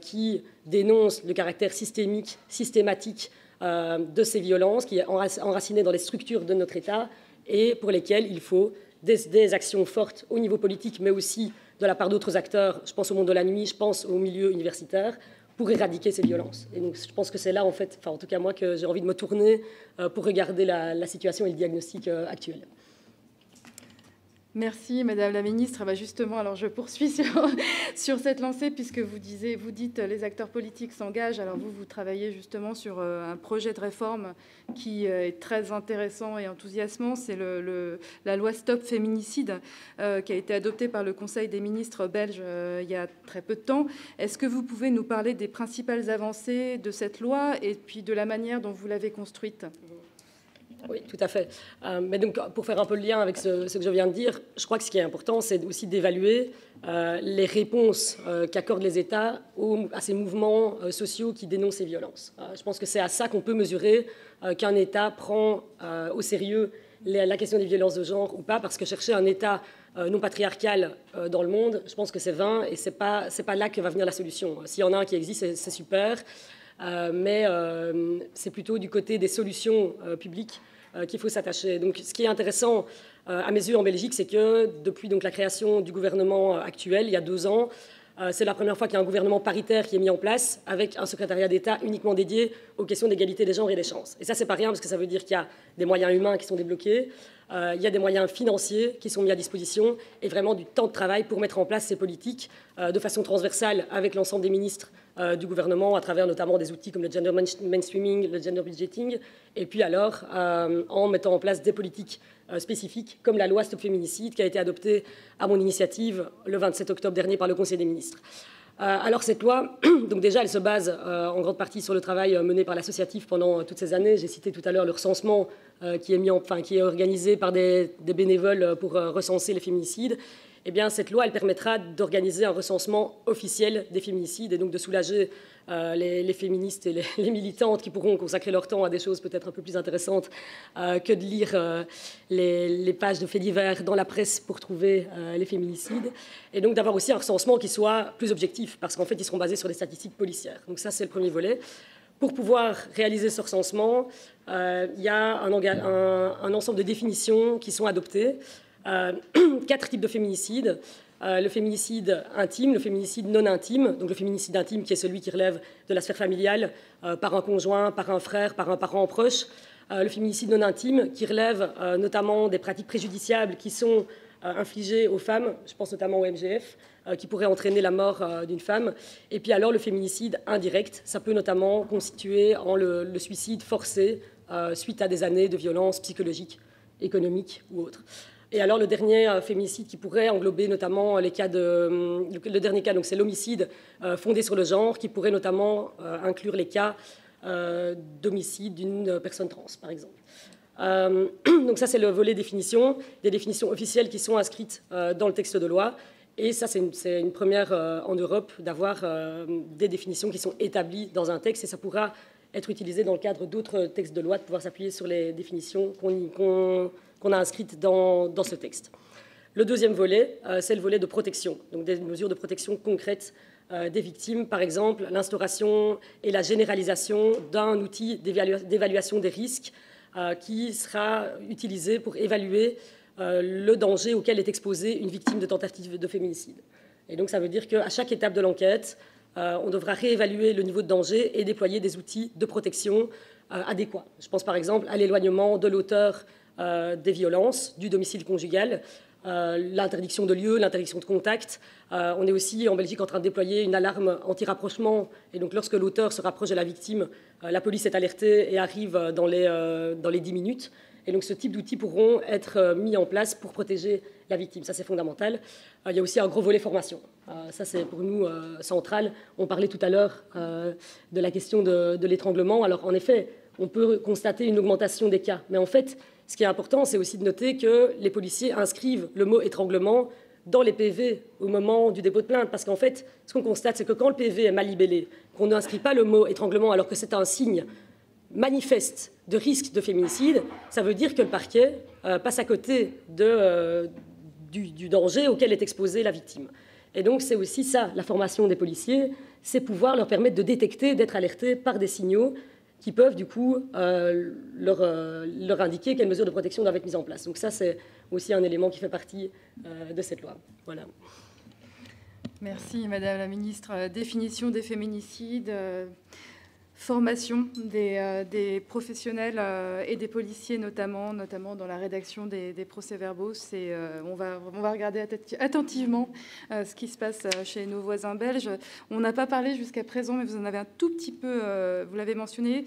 qui dénonce le caractère systématique de ces violences, qui est enraciné dans les structures de notre État et pour lesquelles il faut des actions fortes au niveau politique, mais aussi de la part d'autres acteurs. Je pense au monde de la nuit, je pense au milieu universitaire, pour éradiquer ces violences. Et donc, je pense que c'est là, en fait, en tout cas moi, que j'ai envie de me tourner pour regarder la situation et le diagnostic actuel. Merci, Madame la Ministre. Justement, alors je poursuis sur cette lancée, puisque vous dites les acteurs politiques s'engagent. Alors vous travaillez justement sur un projet de réforme qui est très intéressant et enthousiasmant. C'est la loi Stop Féminicide qui a été adoptée par le Conseil des ministres belges il y a très peu de temps. Est-ce que vous pouvez nous parler des principales avancées de cette loi et puis de la manière dont vous l'avez construite ? Oui, tout à fait. Mais donc, pour faire un peu le lien avec ce que je viens de dire, je crois que ce qui est important, c'est aussi d'évaluer les réponses qu'accordent les États à ces mouvements sociaux qui dénoncent ces violences. Je pense que c'est à ça qu'on peut mesurer qu'un État prend au sérieux la question des violences de genre ou pas, parce que chercher un État non patriarcal dans le monde, je pense que c'est vain et c'est pas là que va venir la solution. S'il y en a un qui existe, c'est super. mais c'est plutôt du côté des solutions publiques qu'il faut s'attacher. Donc, ce qui est intéressant à mes yeux en Belgique, c'est que depuis donc, la création du gouvernement actuel, il y a 2 ans, c'est la première fois qu'il y a un gouvernement paritaire qui est mis en place avec un secrétariat d'État uniquement dédié aux questions d'égalité des genres et des chances. Et ça, c'est pas rien parce que ça veut dire qu'il y a des moyens humains qui sont débloqués, il y a des moyens financiers qui sont mis à disposition et vraiment du temps de travail pour mettre en place ces politiques de façon transversale avec l'ensemble des ministres du gouvernement à travers notamment des outils comme le gender mainstreaming, le gender budgeting, et puis alors en mettant en place des politiques spécifiques comme la loi Stop Féminicide qui a été adoptée à mon initiative le 27 octobre dernier par le Conseil des ministres. Alors cette loi, donc déjà, elle se base en grande partie sur le travail mené par l'associatif pendant toutes ces années. J'ai cité tout à l'heure le recensement qui est organisé par des bénévoles pour recenser les féminicides. Eh bien, cette loi, elle permettra d'organiser un recensement officiel des féminicides et donc de soulager les féministes et les militantes qui pourront consacrer leur temps à des choses peut-être un peu plus intéressantes que de lire les pages de faits divers dans la presse pour trouver les féminicides. Et donc d'avoir aussi un recensement qui soit plus objectif, parce qu'en fait, ils seront basés sur des statistiques policières. Donc ça, c'est le premier volet. Pour pouvoir réaliser ce recensement, il y a un ensemble de définitions qui sont adoptées. 4 types de féminicides. Le féminicide intime, le féminicide non intime. Donc le féminicide intime qui est celui qui relève de la sphère familiale par un conjoint, par un frère, par un parent proche. Le féminicide non intime qui relève notamment des pratiques préjudiciables qui sont infligées aux femmes, je pense notamment au MGF, qui pourraient entraîner la mort d'une femme. Et puis alors le féminicide indirect, ça peut notamment constituer en le suicide forcé suite à des années de violences psychologiques, économiques ou autres. Et alors le dernier féminicide qui pourrait englober notamment les cas le dernier cas, donc c'est l'homicide fondé sur le genre, qui pourrait notamment inclure les cas d'homicide d'une personne trans, par exemple. Donc ça, c'est le volet définition, des définitions officielles qui sont inscrites dans le texte de loi. Et ça, c'est une première en Europe d'avoir des définitions qui sont établies dans un texte, et ça pourra être utilisé dans le cadre d'autres textes de loi, de pouvoir s'appuyer sur les définitions qu'on a inscrites dans ce texte. Le deuxième volet, c'est le volet de protection, donc des mesures de protection concrètes des victimes, par exemple l'instauration et la généralisation d'un outil d'évaluation des risques qui sera utilisé pour évaluer le danger auquel est exposée une victime de tentative de féminicide. Et donc ça veut dire qu'à chaque étape de l'enquête, on devra réévaluer le niveau de danger et déployer des outils de protection adéquats. Je pense par exemple à l'éloignement de l'auteur des violences, du domicile conjugal, l'interdiction de lieu, l'interdiction de contact. On est aussi en Belgique en train de déployer une alarme anti-rapprochement. Et donc lorsque l'auteur se rapproche de la victime, la police est alertée et arrive dans les 10 minutes. Et donc ce type d'outils pourront être mis en place pour protéger la victime. Ça, c'est fondamental. Il y a aussi un gros volet formation. Ça, c'est pour nous central. On parlait tout à l'heure de la question de l'étranglement. Alors, en effet, on peut constater une augmentation des cas. Mais en fait, ce qui est important, c'est aussi de noter que les policiers inscrivent le mot étranglement dans les PV au moment du dépôt de plainte. Parce qu'en fait, ce qu'on constate, c'est que quand le PV est mal libellé, qu'on n'inscrit pas le mot étranglement alors que c'est un signe manifeste de risque de féminicide, ça veut dire que le parquet passe à côté du danger auquel est exposée la victime. Et donc c'est aussi ça, la formation des policiers, c'est pouvoir leur permettre de détecter, d'être alertés par des signaux qui peuvent du coup leur indiquer quelles mesures de protection doivent être mises en place. Donc ça, c'est aussi un élément qui fait partie de cette loi. Voilà. Merci Madame la Ministre. Définition des féminicides, formation des professionnels et des policiers notamment dans la rédaction des procès-verbaux. On va regarder attentivement ce qui se passe chez nos voisins belges. On n'a pas parlé jusqu'à présent, mais vous en avez un tout petit peu, vous l'avez mentionné,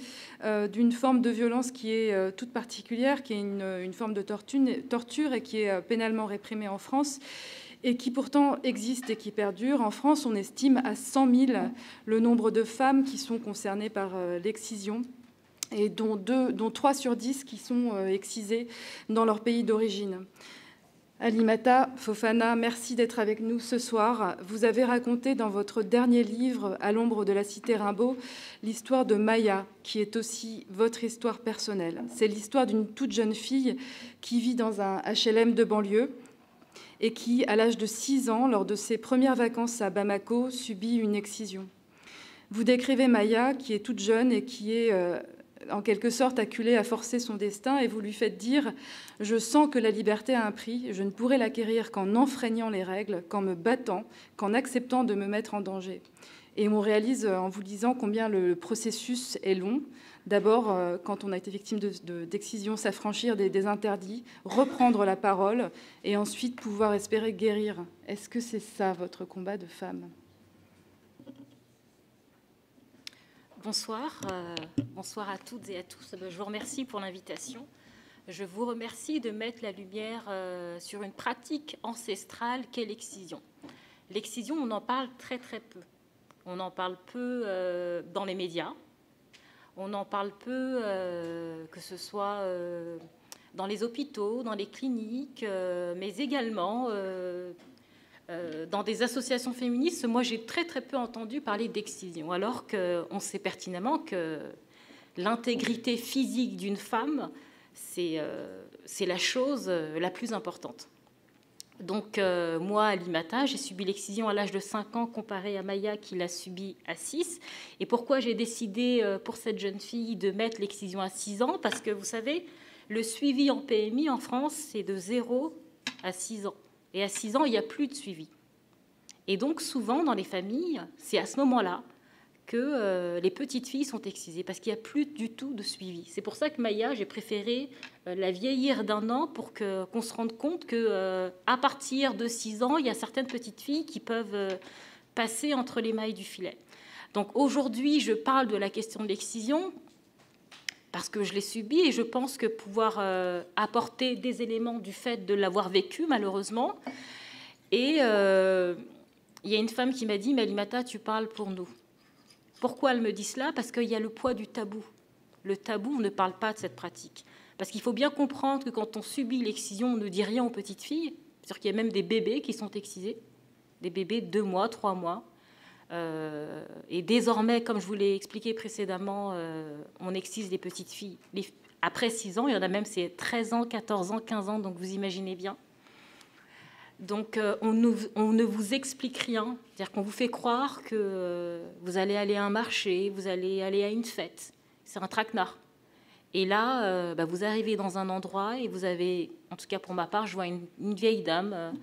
d'une forme de violence qui est toute particulière, qui est une forme de torture et qui est pénalement réprimée en France, et qui pourtant existe et qui perdure. En France, on estime à 100 000 le nombre de femmes qui sont concernées par l'excision, et dont 3 sur 10 qui sont excisées dans leur pays d'origine. Alimata Fofana, merci d'être avec nous ce soir. Vous avez raconté dans votre dernier livre, À l'ombre de la cité Rimbaud, l'histoire de Maya, qui est aussi votre histoire personnelle. C'est l'histoire d'une toute jeune fille qui vit dans un HLM de banlieue, et qui, à l'âge de 6 ans, lors de ses premières vacances à Bamako, subit une excision. Vous décrivez Maya, qui est toute jeune et qui est en quelque sorte acculée à forcer son destin, et vous lui faites dire « Je sens que la liberté a un prix, je ne pourrai l'acquérir qu'en enfreignant les règles, qu'en me battant, qu'en acceptant de me mettre en danger ». Et on réalise en vous disant combien le processus est long. D'abord, quand on a été victime d'excision, s'affranchir des interdits, reprendre la parole et ensuite pouvoir espérer guérir. Est-ce que c'est ça votre combat de femme ? Bonsoir. Bonsoir à toutes et à tous. Je vous remercie pour l'invitation. Je vous remercie de mettre la lumière sur une pratique ancestrale qu'est l'excision. L'excision, on en parle très très peu. On en parle peu dans les médias. On en parle peu, que ce soit dans les hôpitaux, dans les cliniques, mais également dans des associations féministes. Moi, j'ai très très peu entendu parler d'excision, alors qu'on sait pertinemment que l'intégrité physique d'une femme, c'est la chose la plus importante. Donc, moi, Alimata, j'ai subi l'excision à l'âge de 5 ans comparé à Maya qui l'a subi à 6. Et pourquoi j'ai décidé pour cette jeune fille de mettre l'excision à 6 ans? Parce que vous savez, le suivi en PMI en France, c'est de 0 à 6 ans. Et à 6 ans, il n'y a plus de suivi. Et donc, souvent, dans les familles, c'est à ce moment-là que les petites filles sont excisées, parce qu'il n'y a plus du tout de suivi. C'est pour ça que Maya, j'ai préféré la vieillir d'1 an pour qu'on se rende compte qu'à partir de 6 ans, il y a certaines petites filles qui peuvent passer entre les mailles du filet. Donc aujourd'hui, je parle de la question de l'excision parce que je l'ai subie et je pense que pouvoir apporter des éléments du fait de l'avoir vécu, malheureusement. Et il y a une femme qui m'a dit « Mais Alimata, tu parles pour nous ». Pourquoi elle me dit cela? Parce qu'il y a le poids du tabou. Le tabou, on ne parle pas de cette pratique. Parce qu'il faut bien comprendre que quand on subit l'excision, on ne dit rien aux petites filles. C'est-à-dire qu'il y a même des bébés qui sont excisés, des bébés de 2 mois, 3 mois. Et désormais, comme je vous l'ai expliqué précédemment, on excise les petites filles. Après 6 ans, il y en a même, c'est 13 ans, 14 ans, 15 ans, donc vous imaginez bien. Donc, on ne vous explique rien. C'est-à-dire qu'on vous fait croire que vous allez aller à un marché, vous allez aller à une fête. C'est un traquenard. Et là, vous arrivez dans un endroit et vous avez, en tout cas pour ma part, je vois une vieille dame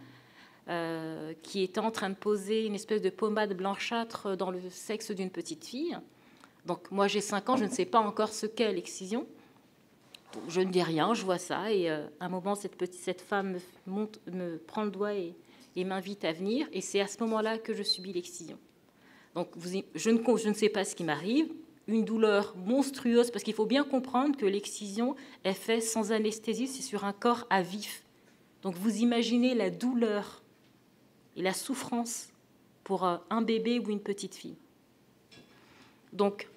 qui était en train de poser une espèce de pommade blanchâtre dans le sexe d'une petite fille. Donc, moi, j'ai 5 ans, je ne sais pas encore ce qu'est l'excision. Je ne dis rien, je vois ça, et à un moment, cette femme me prend le doigt et m'invite à venir, et c'est à ce moment-là que je subis l'excision. Donc, je ne sais pas ce qui m'arrive, une douleur monstrueuse, parce qu'il faut bien comprendre que l'excision est faite sans anesthésie, c'est sur un corps à vif. Donc, vous imaginez la douleur et la souffrance pour un bébé ou une petite fille. Donc,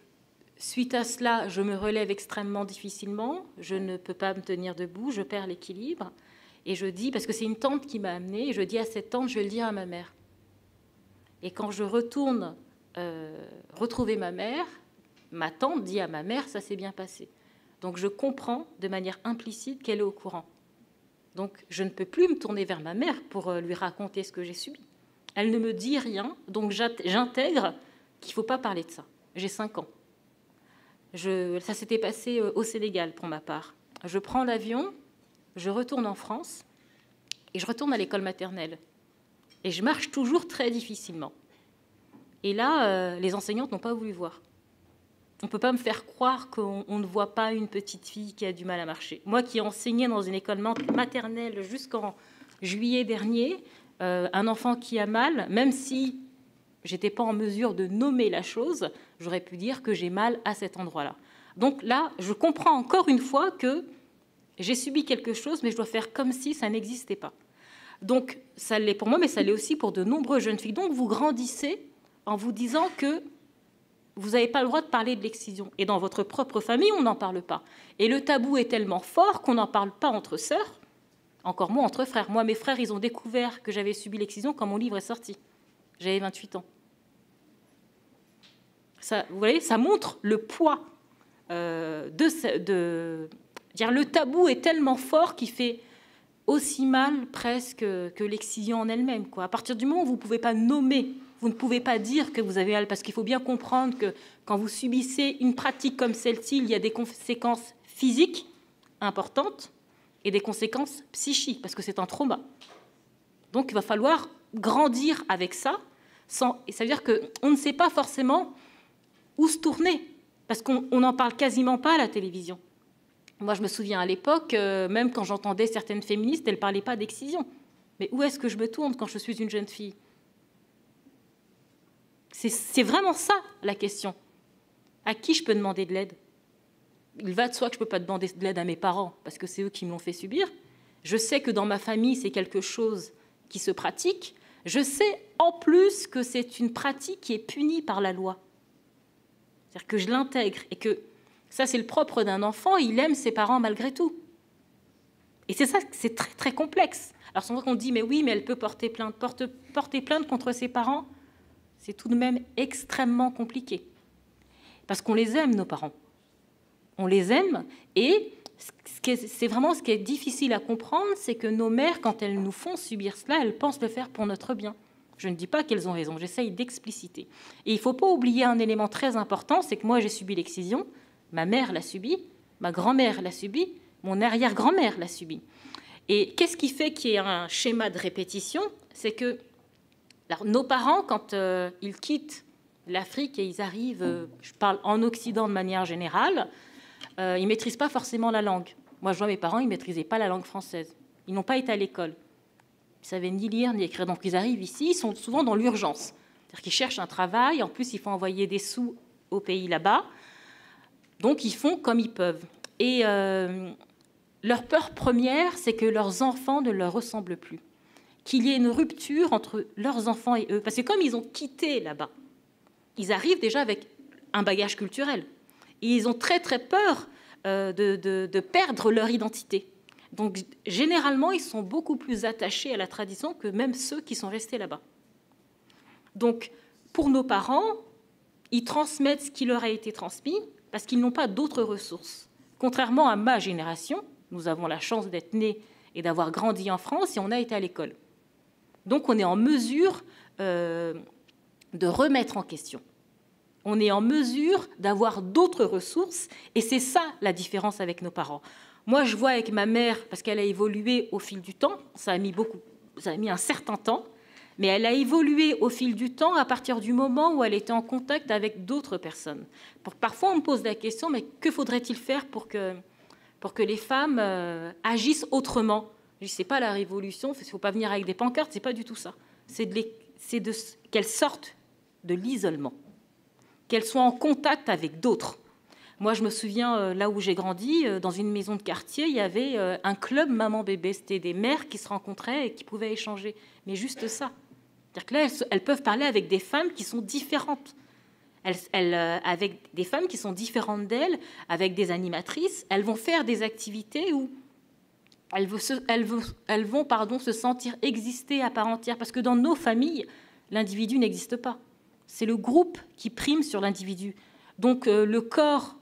suite à cela, je me relève extrêmement difficilement, je ne peux pas me tenir debout, je perds l'équilibre. Et je dis, parce que c'est une tante qui m'a amenée, et je dis à cette tante, je vais le dire à ma mère. Et quand je retourne retrouver ma mère, ma tante dit à ma mère, ça s'est bien passé. Donc je comprends de manière implicite qu'elle est au courant. Donc je ne peux plus me tourner vers ma mère pour lui raconter ce que j'ai subi. Elle ne me dit rien, donc j'intègre qu'il ne faut pas parler de ça. J'ai 5 ans. Ça s'était passé au Sénégal pour ma part. Je prends l'avion, je retourne en France et je retourne à l'école maternelle. Et je marche toujours très difficilement. Et là, les enseignantes n'ont pas voulu voir. On ne peut pas me faire croire qu'on ne voit pas une petite fille qui a du mal à marcher. Moi qui ai enseigné dans une école maternelle jusqu'en juillet dernier, un enfant qui a mal, même si je n'étais pas en mesure de nommer la chose, j'aurais pu dire que j'ai mal à cet endroit-là. Donc là, je comprends encore une fois que j'ai subi quelque chose, mais je dois faire comme si ça n'existait pas. Donc ça l'est pour moi, mais ça l'est aussi pour de nombreuses jeunes filles. Donc vous grandissez en vous disant que vous n'avez pas le droit de parler de l'excision. Et dans votre propre famille, on n'en parle pas. Et le tabou est tellement fort qu'on n'en parle pas entre sœurs, encore moins entre frères. Moi, mes frères, ils ont découvert que j'avais subi l'excision quand mon livre est sorti. J'avais 28 ans. Ça, vous voyez, ça montre le poids dire le tabou est tellement fort qu'il fait aussi mal presque que l'excision en elle-même, quoi. À partir du moment où vous ne pouvez pas nommer Vous ne pouvez pas dire que vous avez mal, parce qu'il faut bien comprendre que quand vous subissez une pratique comme celle-ci, il y a des conséquences physiques importantes et des conséquences psychiques, parce que c'est un trauma. Donc il va falloir grandir avec ça, et ça veut dire qu'on ne sait pas forcément où se tourner, parce qu'on n'en parle quasiment pas à la télévision. Moi, je me souviens à l'époque, même quand j'entendais certaines féministes, elles ne parlaient pas d'excision. Mais où est-ce que je me tourne quand je suis une jeune fille? C'est vraiment ça, la question. À qui je peux demander de l'aide? Il va de soi que je ne peux pas demander de l'aide à mes parents, parce que c'est eux qui me l'ont fait subir. Je sais que dans ma famille, c'est quelque chose qui se pratique. Je sais en plus que c'est une pratique qui est punie par la loi. C'est-à-dire que je l'intègre et que ça, c'est le propre d'un enfant, il aime ses parents malgré tout. Et c'est ça, c'est très, très complexe. Alors, c'est vrai qu'on dit, mais oui, mais elle peut porter plainte. Porter plainte contre ses parents, c'est tout de même extrêmement compliqué. Parce qu'on les aime, nos parents. On les aime, et c'est vraiment ce qui est difficile à comprendre, c'est que nos mères, quand elles nous font subir cela, elles pensent le faire pour notre bien. Je ne dis pas qu'elles ont raison, j'essaye d'expliciter. Et il ne faut pas oublier un élément très important, c'est que moi, j'ai subi l'excision, ma mère l'a subi, ma grand-mère l'a subi, mon arrière-grand-mère l'a subi. Et qu'est-ce qui fait qu'il y ait un schéma de répétition? C'est que alors, nos parents, quand ils quittent l'Afrique et ils arrivent, je parle en Occident de manière générale, ils ne maîtrisent pas forcément la langue. Moi, je vois mes parents, ils ne maîtrisaient pas la langue française. Ils n'ont pas été à l'école. Ils ne savaient ni lire ni écrire. Donc, ils arrivent ici, ils sont souvent dans l'urgence. C'est-à-dire qu'ils cherchent un travail. En plus, il faut envoyer des sous au pays là-bas. Donc, ils font comme ils peuvent. Et leur peur première, c'est que leurs enfants ne leur ressemblent plus. Qu'il y ait une rupture entre leurs enfants et eux. Parce que comme ils ont quitté là-bas, ils arrivent déjà avec un bagage culturel. Et ils ont très, très peur de perdre leur identité. Donc, généralement, ils sont beaucoup plus attachés à la tradition que même ceux qui sont restés là-bas. Donc, pour nos parents, ils transmettent ce qui leur a été transmis parce qu'ils n'ont pas d'autres ressources. Contrairement à ma génération, nous avons la chance d'être nés et d'avoir grandi en France et on a été à l'école. Donc, on est en mesure de remettre en question. On est en mesure d'avoir d'autres ressources et c'est ça la différence avec nos parents. Moi, je vois avec ma mère, parce qu'elle a évolué au fil du temps, ça a mis un certain temps, mais elle a évolué au fil du temps à partir du moment où elle était en contact avec d'autres personnes. Parfois, on me pose la question, mais que faudrait-il faire pour que les femmes agissent autrement? Je dis, c'est pas la révolution, il ne faut pas venir avec des pancartes, c'est pas du tout ça. C'est qu'elles sortent de l'isolement, qu'elles soient en contact avec d'autres. Moi, je me souviens, là où j'ai grandi, dans une maison de quartier, il y avait un club maman-bébé. C'était des mères qui se rencontraient et qui pouvaient échanger. Mais juste ça. C'est-à-dire que là, elles peuvent parler avec des femmes qui sont différentes. Avec des femmes qui sont différentes d'elles, avec des animatrices. Elles vont faire des activités où elles vont se sentir exister à part entière. Parce que dans nos familles, l'individu n'existe pas. C'est le groupe qui prime sur l'individu. Donc, le corps...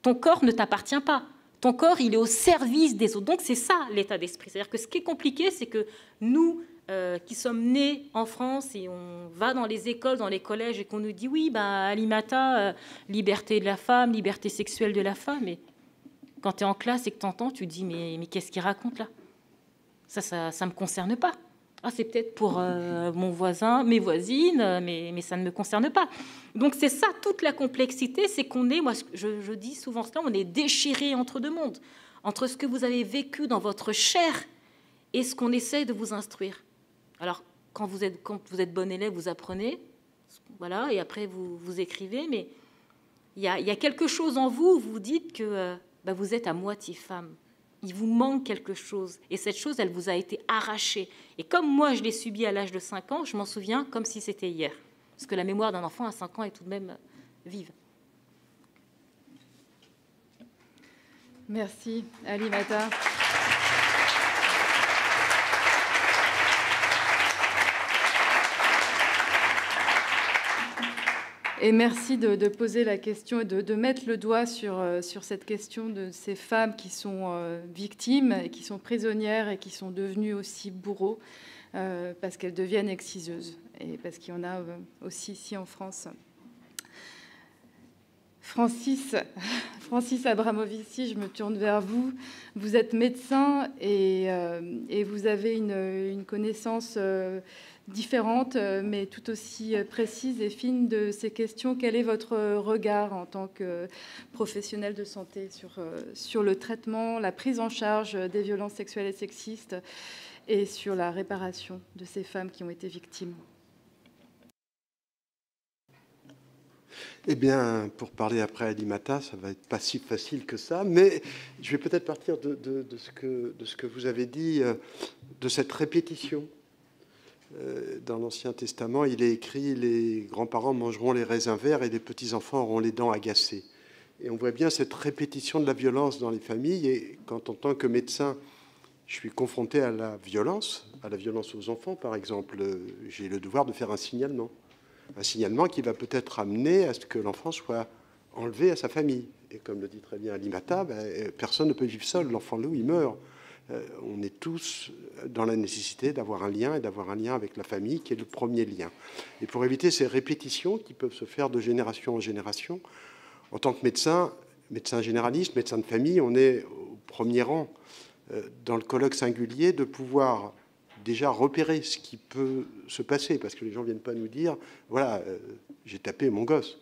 Ton corps ne t'appartient pas. Ton corps, il est au service des autres. Donc, c'est ça, l'état d'esprit. C'est-à-dire que ce qui est compliqué, c'est que nous, qui sommes nés en France et on va dans les écoles, dans les collèges et qu'on nous dit, oui, Alimata, liberté de la femme, liberté sexuelle de la femme. Et quand tu es en classe et que tu entends, tu te dis, mais qu'est-ce qu'il raconte là? Ça ne me concerne pas. Ah, c'est peut-être pour mon voisin, mes voisines, mais ça ne me concerne pas. Donc c'est ça, toute la complexité, c'est qu'on est, moi je dis souvent cela, on est déchiré entre deux mondes, entre ce que vous avez vécu dans votre chair et ce qu'on essaie de vous instruire. Alors, quand vous êtes bon élève, vous apprenez, voilà, et après vous écrivez, mais il y a quelque chose en vous où vous dites que vous êtes à moitié femme. Il vous manque quelque chose. Et cette chose, elle vous a été arrachée. Et comme moi, je l'ai subie à l'âge de 5 ans, je m'en souviens comme si c'était hier. Parce que la mémoire d'un enfant à 5 ans est tout de même vive. Merci, Alimata. Et merci de poser la question et de mettre le doigt sur cette question de ces femmes qui sont victimes, et qui sont prisonnières et qui sont devenues aussi bourreaux parce qu'elles deviennent exciseuses. Et parce qu'il y en a aussi ici en France. Francis Abramovici, je me tourne vers vous. Vous êtes médecin et vous avez une connaissance différente, mais tout aussi précise et fine de ces questions. Quel est votre regard en tant que professionnel de santé sur le traitement, la prise en charge des violences sexuelles et sexistes et sur la réparation de ces femmes qui ont été victimes ? Eh bien, pour parler après Alimata, ça va être pas si facile que ça, mais je vais peut-être partir de ce que vous avez dit, de cette répétition. Dans l'Ancien Testament, il est écrit « Les grands-parents mangeront les raisins verts et les petits-enfants auront les dents agacées ». Et on voit bien cette répétition de la violence dans les familles. Et quand, en tant que médecin, je suis confronté à la violence aux enfants, par exemple, j'ai le devoir de faire un signalement qui va peut-être amener à ce que l'enfant soit enlevé à sa famille. Et comme le dit très bien Alimata, personne ne peut vivre seul. L'enfant loup, il meurt. On est tous dans la nécessité d'avoir un lien et d'avoir un lien avec la famille, qui est le premier lien. Et pour éviter ces répétitions qui peuvent se faire de génération en génération, en tant que médecin généraliste, médecin de famille, on est au premier rang dans le colloque singulier de pouvoir déjà repérer ce qui peut se passer, parce que les gens ne viennent pas nous dire « voilà, j'ai tapé mon gosse ».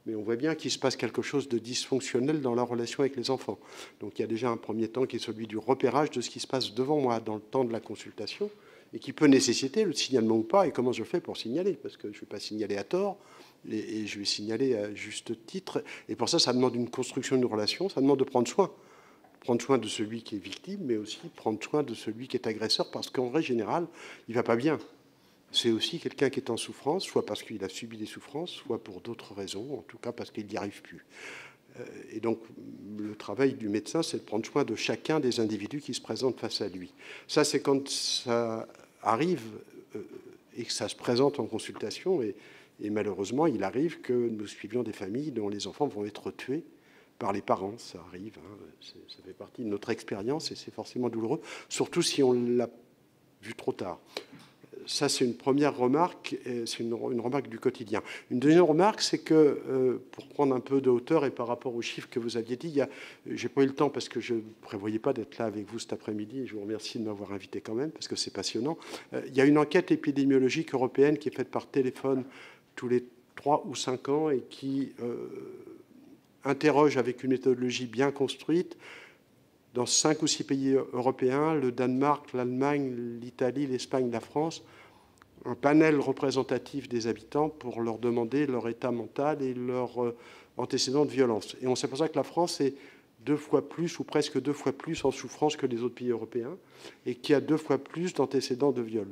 Mais on voit bien qu'il se passe quelque chose de dysfonctionnel dans la relation avec les enfants. Donc il y a déjà un premier temps qui est celui du repérage de ce qui se passe devant moi dans le temps de la consultation et qui peut nécessiter le signalement ou pas. Et comment je fais pour signaler? Parce que je ne vais pas signaler à tort et je vais signaler à juste titre. Et pour ça, ça demande une construction d'une relation, ça demande de prendre soin. Prendre soin de celui qui est victime, mais aussi prendre soin de celui qui est agresseur, parce qu'en vrai général, il ne va pas bien. C'est aussi quelqu'un qui est en souffrance, soit parce qu'il a subi des souffrances, soit pour d'autres raisons, en tout cas parce qu'il n'y arrive plus. Et donc, le travail du médecin, c'est de prendre soin de chacun des individus qui se présentent face à lui. Ça, c'est quand ça arrive et que ça se présente en consultation, et malheureusement, il arrive que nous suivions des familles dont les enfants vont être tués par les parents. Ça arrive, ça fait partie de notre expérience et c'est forcément douloureux, surtout si on l'a vu trop tard. Ça, c'est une première remarque, c'est une remarque du quotidien. Une deuxième remarque, c'est que, pour prendre un peu de hauteur et par rapport aux chiffres que vous aviez dit, j'ai pas eu le temps parce que je ne prévoyais pas d'être là avec vous cet après-midi, et je vous remercie de m'avoir invité quand même, parce que c'est passionnant. Il y a une enquête épidémiologique européenne qui est faite par téléphone tous les 3 ou 5 ans et qui interroge avec une méthodologie bien construite dans 5 ou 6 pays européens, le Danemark, l'Allemagne, l'Italie, l'Espagne, la France, un panel représentatif des habitants pour leur demander leur état mental et leur antécédent de violence. Et on s'aperçoit que la France est 2 fois plus, ou presque 2 fois plus en souffrance que les autres pays européens, et qu'il y a 2 fois plus d'antécédents de viol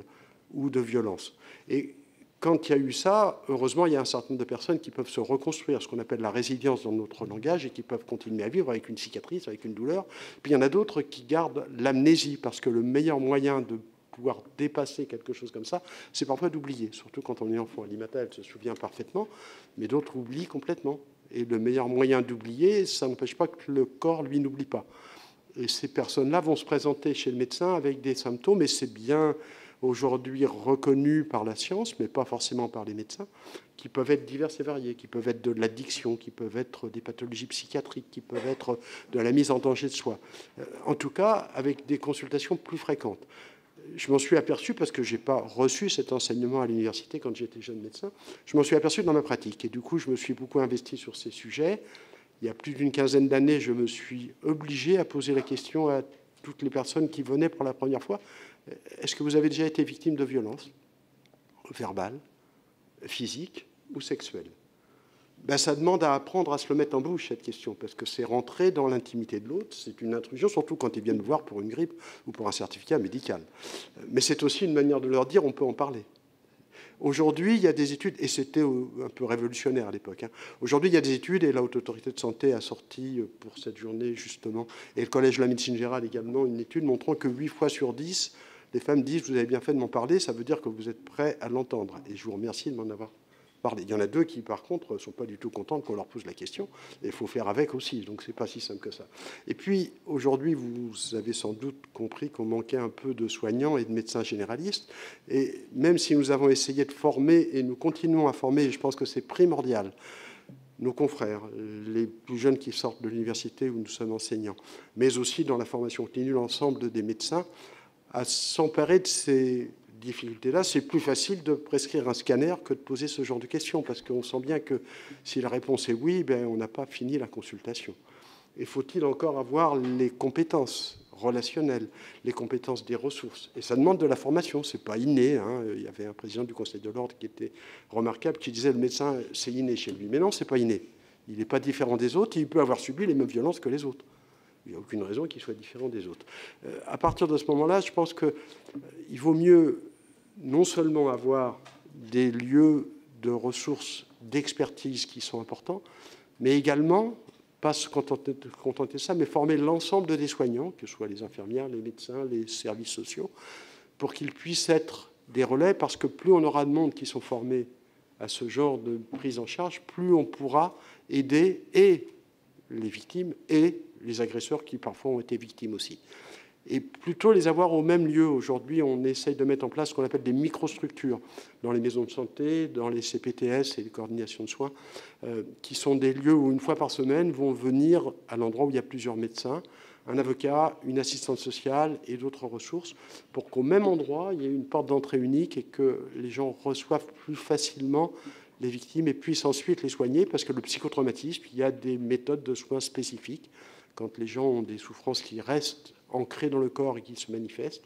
ou de violence. Et quand il y a eu ça, heureusement, il y a un certain nombre de personnes qui peuvent se reconstruire, ce qu'on appelle la résilience dans notre langage, et qui peuvent continuer à vivre avec une cicatrice, avec une douleur. Puis il y en a d'autres qui gardent l'amnésie, parce que le meilleur moyen de pouvoir dépasser quelque chose comme ça, c'est parfois d'oublier. Surtout quand on est enfant. Alimata, elle se souvient parfaitement, mais d'autres oublient complètement. Et le meilleur moyen d'oublier, ça n'empêche pas que le corps, lui, n'oublie pas. Et ces personnes-là vont se présenter chez le médecin avec des symptômes, et c'est bien aujourd'hui reconnus par la science, mais pas forcément par les médecins, qui peuvent être divers et variés, qui peuvent être de l'addiction, qui peuvent être des pathologies psychiatriques, qui peuvent être de la mise en danger de soi. En tout cas, avec des consultations plus fréquentes. Je m'en suis aperçu, parce que je n'ai pas reçu cet enseignement à l'université quand j'étais jeune médecin, je m'en suis aperçu dans ma pratique. Et du coup, je me suis beaucoup investi sur ces sujets. Il y a plus d'une quinzaine d'années, je me suis obligé à poser la question à toutes les personnes qui venaient pour la première fois: est-ce que vous avez déjà été victime de violences verbales, physiques ou sexuelles? Ça demande à apprendre à se le mettre en bouche, cette question, parce que c'est rentrer dans l'intimité de l'autre, c'est une intrusion, surtout quand ils viennent me voir pour une grippe ou pour un certificat médical. Mais c'est aussi une manière de leur dire: on peut en parler. Aujourd'hui, il y a des études, et c'était un peu révolutionnaire à l'époque. Aujourd'hui, il y a des études, et la Haute Autorité de Santé a sorti pour cette journée, justement, et le Collège de la médecine générale également, une étude montrant que 8 fois sur 10, les femmes disent: vous avez bien fait de m'en parler, ça veut dire que vous êtes prêts à l'entendre. Et je vous remercie de m'en avoir parler. Il y en a 2 qui, par contre, ne sont pas du tout contents qu'on leur pose la question. Et il faut faire avec aussi. Donc, ce n'est pas si simple que ça. Et puis, aujourd'hui, vous avez sans doute compris qu'on manquait un peu de soignants et de médecins généralistes. Et même si nous avons essayé de former, et nous continuons à former, et je pense que c'est primordial, nos confrères, les plus jeunes qui sortent de l'université où nous sommes enseignants, mais aussi dans la formation continue, l'ensemble des médecins, à s'emparer de ces difficultés-là. C'est plus facile de prescrire un scanner que de poser ce genre de questions, parce qu'on sent bien que si la réponse est oui, ben, on n'a pas fini la consultation. Et faut-il encore avoir les compétences relationnelles, les compétences des ressources? Et ça demande de la formation, c'est pas inné. Hein. Il y avait un président du Conseil de l'Ordre qui était remarquable, qui disait le médecin, c'est inné chez lui. Mais non, c'est pas inné. Il n'est pas différent des autres, il peut avoir subi les mêmes violences que les autres. Il n'y a aucune raison qu'il soit différent des autres. À partir de ce moment-là, je pense qu'il vaut mieux non seulement avoir des lieux de ressources, d'expertise qui sont importants, mais également, pas se contenter de ça, mais former l'ensemble des soignants, que ce soit les infirmières, les médecins, les services sociaux, pour qu'ils puissent être des relais, parce que plus on aura de monde qui sont formés à ce genre de prise en charge, plus on pourra aider et les victimes et les agresseurs qui parfois ont été victimes aussi. Et plutôt les avoir au même lieu. Aujourd'hui, on essaye de mettre en place ce qu'on appelle des microstructures dans les maisons de santé, dans les CPTS et les coordinations de soins, qui sont des lieux où une fois par semaine vont venir à l'endroit où il y a plusieurs médecins, un avocat, une assistante sociale et d'autres ressources, pour qu'au même endroit, il y ait une porte d'entrée unique et que les gens reçoivent plus facilement les victimes et puissent ensuite les soigner, parce que le psychotraumatisme, il y a des méthodes de soins spécifiques. Quand les gens ont des souffrances qui restent ancrées dans le corps et qui se manifestent,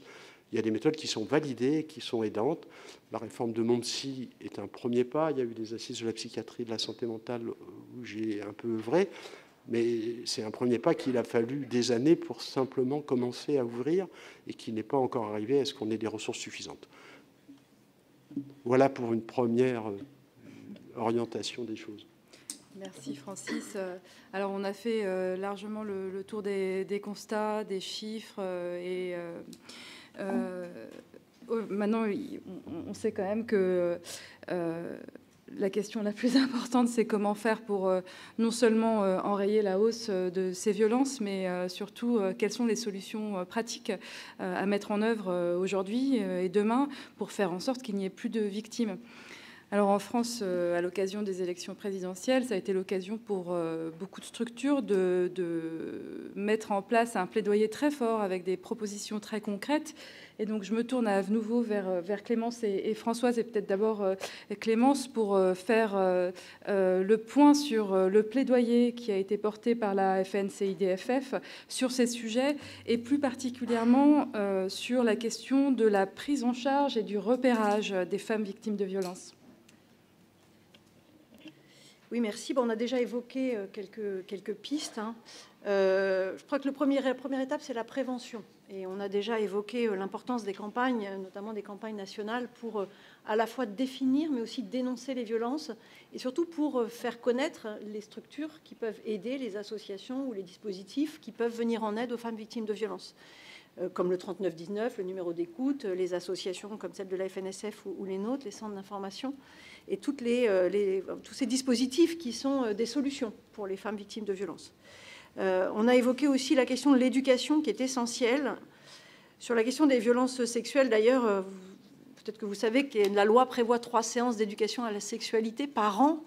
il y a des méthodes qui sont validées, qui sont aidantes. La réforme de Monpsy est un premier pas. Il y a eu des assises de la psychiatrie, de la santé mentale où j'ai un peu œuvré. Mais c'est un premier pas qu'il a fallu des années pour simplement commencer à ouvrir et qui n'est pas encore arrivé à ce qu'on ait des ressources suffisantes. Voilà pour une première orientation des choses. Merci Francis. Alors on a fait largement le tour des constats, des chiffres et maintenant on sait quand même que la question la plus importante, c'est comment faire pour non seulement enrayer la hausse de ces violences, mais surtout quelles sont les solutions pratiques à mettre en œuvre aujourd'hui et demain pour faire en sorte qu'il n'y ait plus de victimes. Alors en France, à l'occasion des élections présidentielles, ça a été l'occasion pour beaucoup de structures de mettre en place un plaidoyer très fort avec des propositions très concrètes. Et donc je me tourne à nouveau vers Clémence et Françoise, et peut-être d'abord Clémence pour faire le point sur le plaidoyer qui a été porté par la FNCIDFF sur ces sujets, et plus particulièrement sur la question de la prise en charge et du repérage des femmes victimes de violences. Oui, merci. Bon, on a déjà évoqué quelques pistes. Je crois que la première étape, c'est la prévention. Et on a déjà évoqué l'importance des campagnes, notamment des campagnes nationales, pour à la fois définir, mais aussi dénoncer les violences, et surtout pour faire connaître les structures qui peuvent aider, les associations ou les dispositifs qui peuvent venir en aide aux femmes victimes de violences, comme le 3919, le numéro d'écoute, les associations comme celle de la FNSF ou les nôtres, les centres d'information, et tous ces dispositifs qui sont des solutions pour les femmes victimes de violences. On a évoqué aussi la question de l'éducation qui est essentielle. Sur la question des violences sexuelles, d'ailleurs, peut-être que vous savez que la loi prévoit 3 séances d'éducation à la sexualité par an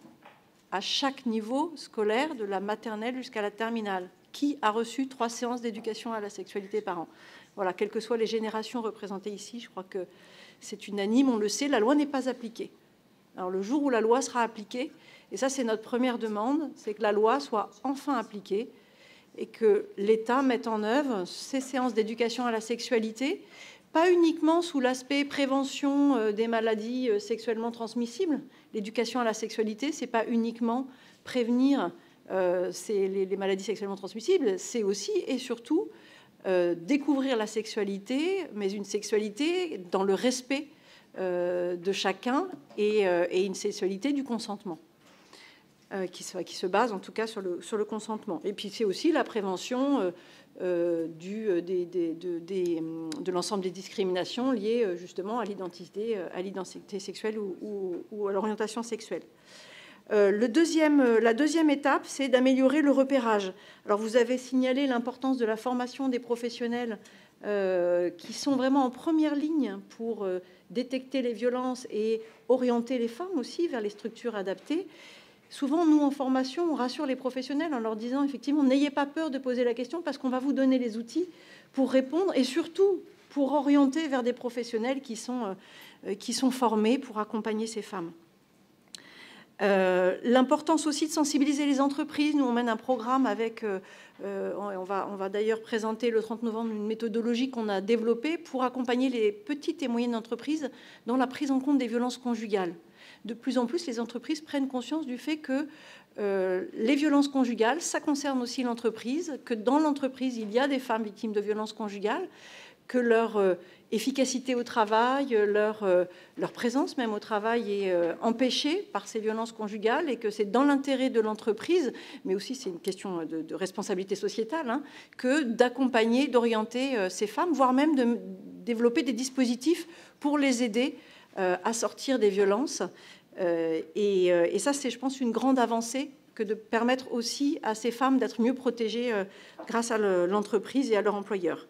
à chaque niveau scolaire, de la maternelle jusqu'à la terminale. Qui a reçu 3 séances d'éducation à la sexualité par an? Voilà, quelles que soient les générations représentées ici, je crois que c'est unanime, on le sait, la loi n'est pas appliquée. Alors le jour où la loi sera appliquée, et ça c'est notre première demande, c'est que la loi soit enfin appliquée et que l'État mette en œuvre ces séances d'éducation à la sexualité, pas uniquement sous l'aspect prévention des maladies sexuellement transmissibles. L'éducation à la sexualité, c'est pas uniquement prévenir les maladies sexuellement transmissibles, c'est aussi et surtout découvrir la sexualité, mais une sexualité dans le respect de chacun et une sexualité du consentement. qui se base en tout cas sur le consentement. Et puis c'est aussi la prévention de l'ensemble des discriminations liées justement à l'identité sexuelle ou à l'orientation sexuelle. La deuxième étape, c'est d'améliorer le repérage. Alors vous avez signalé l'importance de la formation des professionnels qui sont vraiment en première ligne pour détecter les violences et orienter les femmes aussi vers les structures adaptées. Souvent, nous, en formation, on rassure les professionnels en leur disant, effectivement, n'ayez pas peur de poser la question parce qu'on va vous donner les outils pour répondre et surtout pour orienter vers des professionnels qui sont formés pour accompagner ces femmes. L'importance aussi de sensibiliser les entreprises. Nous, on mène un programme avec... on va d'ailleurs présenter le 30 novembre une méthodologie qu'on a développée pour accompagner les petites et moyennes entreprises dans la prise en compte des violences conjugales. De plus en plus, les entreprises prennent conscience du fait que les violences conjugales, ça concerne aussi l'entreprise, que dans l'entreprise, il y a des femmes victimes de violences conjugales, que leur efficacité au travail, leur présence même au travail est empêchée par ces violences conjugales et que c'est dans l'intérêt de l'entreprise, mais aussi c'est une question de responsabilité sociétale, hein, que d'accompagner, d'orienter ces femmes, voire même de développer des dispositifs pour les aider à sortir des violences. Et ça, c'est, je pense, une grande avancée que de permettre aussi à ces femmes d'être mieux protégées grâce à l'entreprise et à leur employeur.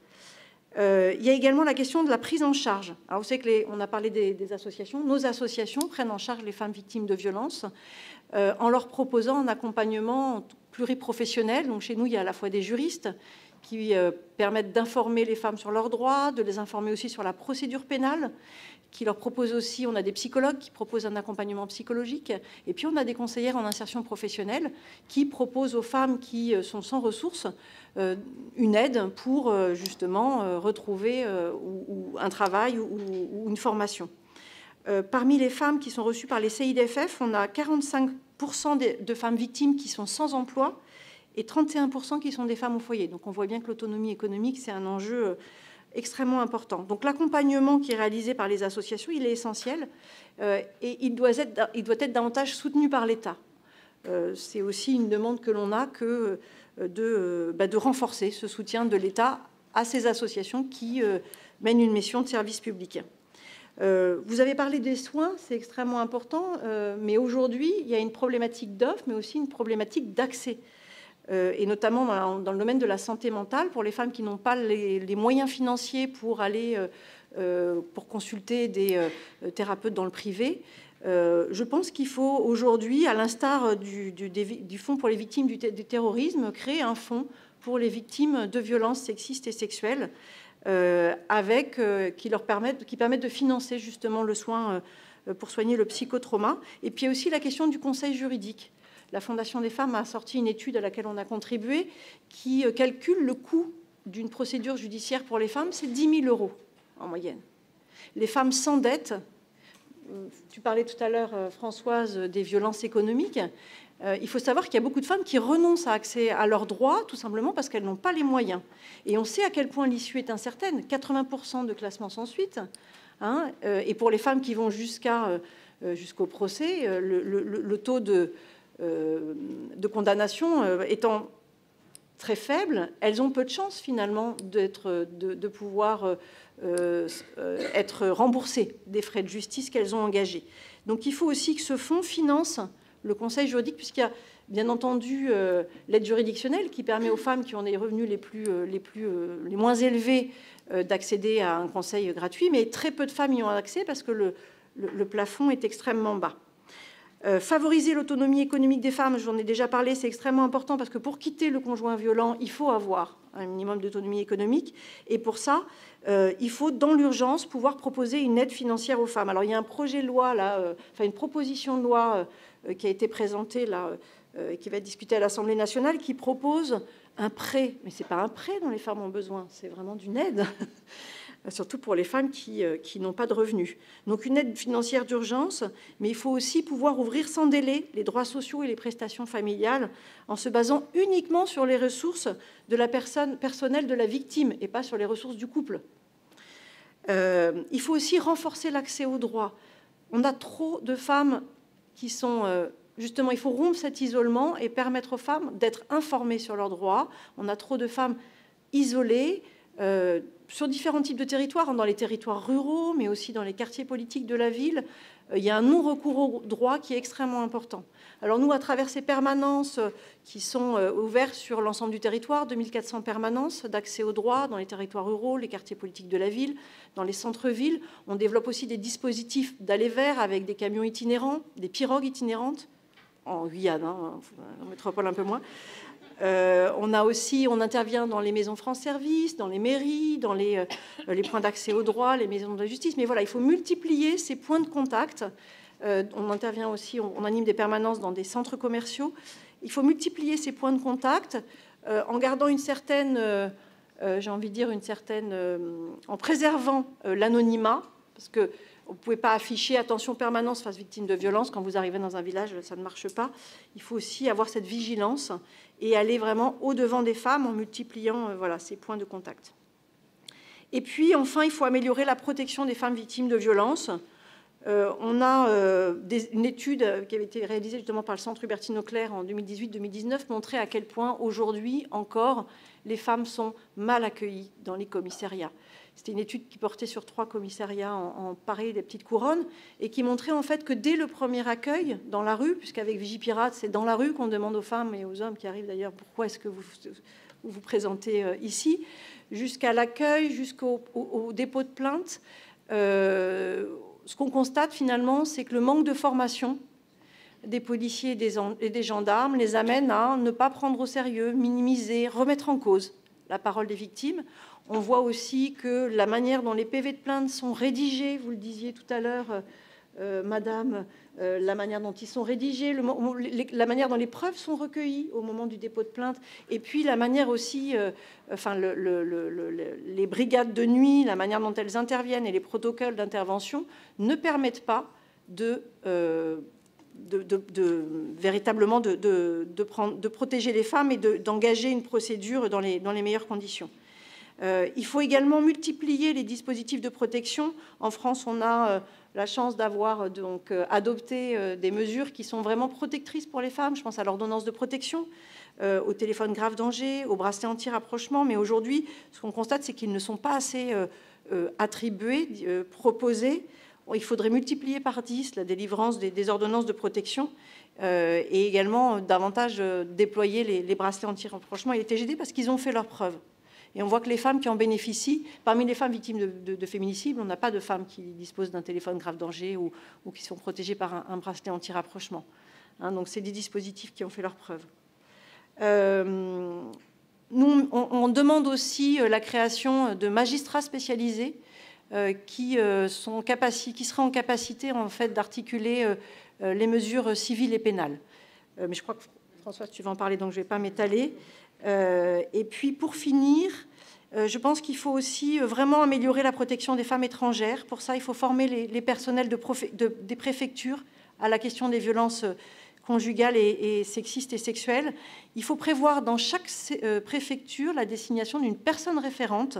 Il y a également la question de la prise en charge. Alors, vous savez qu'on a parlé des associations. Nos associations prennent en charge les femmes victimes de violences en leur proposant un accompagnement pluriprofessionnel. Donc, chez nous, il y a à la fois des juristes qui permettent d'informer les femmes sur leurs droits, de les informer aussi sur la procédure pénale, qui leur proposent aussi, on a des psychologues qui proposent un accompagnement psychologique, et puis on a des conseillères en insertion professionnelle qui proposent aux femmes qui sont sans ressources une aide pour justement retrouver un travail ou une formation. Parmi les femmes qui sont reçues par les CIDFF, on a 45% de femmes victimes qui sont sans emploi et 31% qui sont des femmes au foyer. Donc on voit bien que l'autonomie économique, c'est un enjeu extrêmement important. Donc l'accompagnement qui est réalisé par les associations, il est essentiel et il doit être davantage soutenu par l'État. C'est aussi une demande que l'on a que de renforcer ce soutien de l'État à ces associations qui mènent une mission de service public. Vous avez parlé des soins, c'est extrêmement important, mais aujourd'hui, il y a une problématique d'offre, mais aussi une problématique d'accès. Et notamment dans le domaine de la santé mentale, pour les femmes qui n'ont pas les moyens financiers pour aller pour consulter des thérapeutes dans le privé. Je pense qu'il faut aujourd'hui, à l'instar du Fonds pour les victimes du terrorisme, créer un fonds pour les victimes de violences sexistes et sexuelles qui permettent de financer justement le soin pour soigner le psychotrauma. Et puis il y a aussi la question du conseil juridique. La Fondation des femmes a sorti une étude à laquelle on a contribué qui calcule le coût d'une procédure judiciaire pour les femmes, c'est 10 000 € en moyenne. Les femmes s'endettent. Tu parlais tout à l'heure, Françoise, des violences économiques. Il faut savoir qu'il y a beaucoup de femmes qui renoncent à accès à leurs droits, tout simplement parce qu'elles n'ont pas les moyens. Et on sait à quel point l'issue est incertaine. 80% de classement sans suite. Hein, et pour les femmes qui vont jusqu'au procès, le taux de condamnation étant très faible, elles ont peu de chance finalement de pouvoir être remboursées des frais de justice qu'elles ont engagés. Donc il faut aussi que ce fonds finance le conseil juridique, puisqu'il y a bien entendu l'aide juridictionnelle qui permet aux femmes qui ont des revenus les moins élevés d'accéder à un conseil gratuit, mais très peu de femmes y ont accès parce que le plafond est extrêmement bas. Favoriser l'autonomie économique des femmes, j'en ai déjà parlé, c'est extrêmement important parce que pour quitter le conjoint violent, il faut avoir un minimum d'autonomie économique. Et pour ça, il faut, dans l'urgence, pouvoir proposer une aide financière aux femmes. Alors, il y a un projet de loi, une proposition de loi qui a été présentée, qui va être discutée à l'Assemblée nationale, qui propose un prêt. Mais ce n'est pas un prêt dont les femmes ont besoin, c'est vraiment d'une aide. Surtout pour les femmes qui n'ont pas de revenus. Donc une aide financière d'urgence, mais il faut aussi pouvoir ouvrir sans délai les droits sociaux et les prestations familiales en se basant uniquement sur les ressources de la personne personnelle de la victime et pas sur les ressources du couple. Il faut aussi renforcer l'accès aux droits. On a trop de femmes qui sont Justement, il faut rompre cet isolement et permettre aux femmes d'être informées sur leurs droits. On a trop de femmes isolées sur différents types de territoires, dans les territoires ruraux, mais aussi dans les quartiers politiques de la ville. Il y a un non-recours au droit qui est extrêmement important. Alors nous, à travers ces permanences qui sont ouvertes sur l'ensemble du territoire, 2400 permanences d'accès au droit dans les territoires ruraux, les quartiers politiques de la ville, dans les centres-villes, on développe aussi des dispositifs d'aller vers avec des camions itinérants, des pirogues itinérantes, en Guyane, hein, en métropole un peu moins. On intervient dans les maisons France Service, dans les mairies, dans les points d'accès au droit, les maisons de la justice. Mais voilà, il faut multiplier ces points de contact. On intervient aussi, on anime des permanences dans des centres commerciaux. Il faut multiplier ces points de contact en gardant une certaine, j'ai envie de dire, en préservant l'anonymat, parce que vous ne pouvez pas afficher « attention permanence face victime de violence » quand vous arrivez dans un village, ça ne marche pas. Il faut aussi avoir cette vigilance et aller vraiment au-devant des femmes en multipliant voilà, ces points de contact. Et puis, enfin, il faut améliorer la protection des femmes victimes de violences. On a une étude qui avait été réalisée justement par le Centre Hubertine Auclair en 2018-2019 montrait à quel point, aujourd'hui encore, les femmes sont mal accueillies dans les commissariats. C'était une étude qui portait sur 3 commissariats en Paris, des Petites Couronnes, et qui montrait en fait que dès le premier accueil dans la rue, puisqu'avec Vigipirate, c'est dans la rue qu'on demande aux femmes et aux hommes qui arrivent d'ailleurs pourquoi est-ce que vous vous présentez ici, jusqu'à l'accueil, jusqu'au dépôt de plainte, ce qu'on constate finalement, c'est que le manque de formation des policiers et des gendarmes les amène à ne pas prendre au sérieux, minimiser, remettre en cause la parole des victimes. On voit aussi que la manière dont les PV de plainte sont rédigés, vous le disiez tout à l'heure, Madame, la manière dont ils sont rédigés, la manière dont les preuves sont recueillies au moment du dépôt de plainte, et puis la manière aussi, les brigades de nuit, la manière dont elles interviennent et les protocoles d'intervention ne permettent pas véritablement de protéger les femmes et d'engager une procédure dans les meilleures conditions. Il faut également multiplier les dispositifs de protection. En France, on a la chance d'avoir donc adopté des mesures qui sont vraiment protectrices pour les femmes. Je pense à l'ordonnance de protection, au téléphone grave danger, au bracelet anti-rapprochement. Mais aujourd'hui, ce qu'on constate, c'est qu'ils ne sont pas assez attribués, proposés. Il faudrait multiplier par 10 la délivrance des ordonnances de protection et également davantage déployer les bracelets anti-rapprochement et les TGD parce qu'ils ont fait leurs preuves. Et on voit que les femmes qui en bénéficient, parmi les femmes victimes de féminicide, on n'a pas de femmes qui disposent d'un téléphone grave danger ou qui sont protégées par un bracelet anti-rapprochement. Hein, donc c'est des dispositifs qui ont fait leurs preuves. Nous, on demande aussi la création de magistrats spécialisés qui seraient en capacité en fait, d'articuler les mesures civiles et pénales. Mais je crois que, Françoise, tu vas en parler, donc je ne vais pas m'étaler. Et puis, pour finir, je pense qu'il faut aussi vraiment améliorer la protection des femmes étrangères. Pour ça, il faut former les personnels des préfectures à la question des violences conjugales et sexistes et sexuelles. Il faut prévoir dans chaque préfecture la désignation d'une personne référente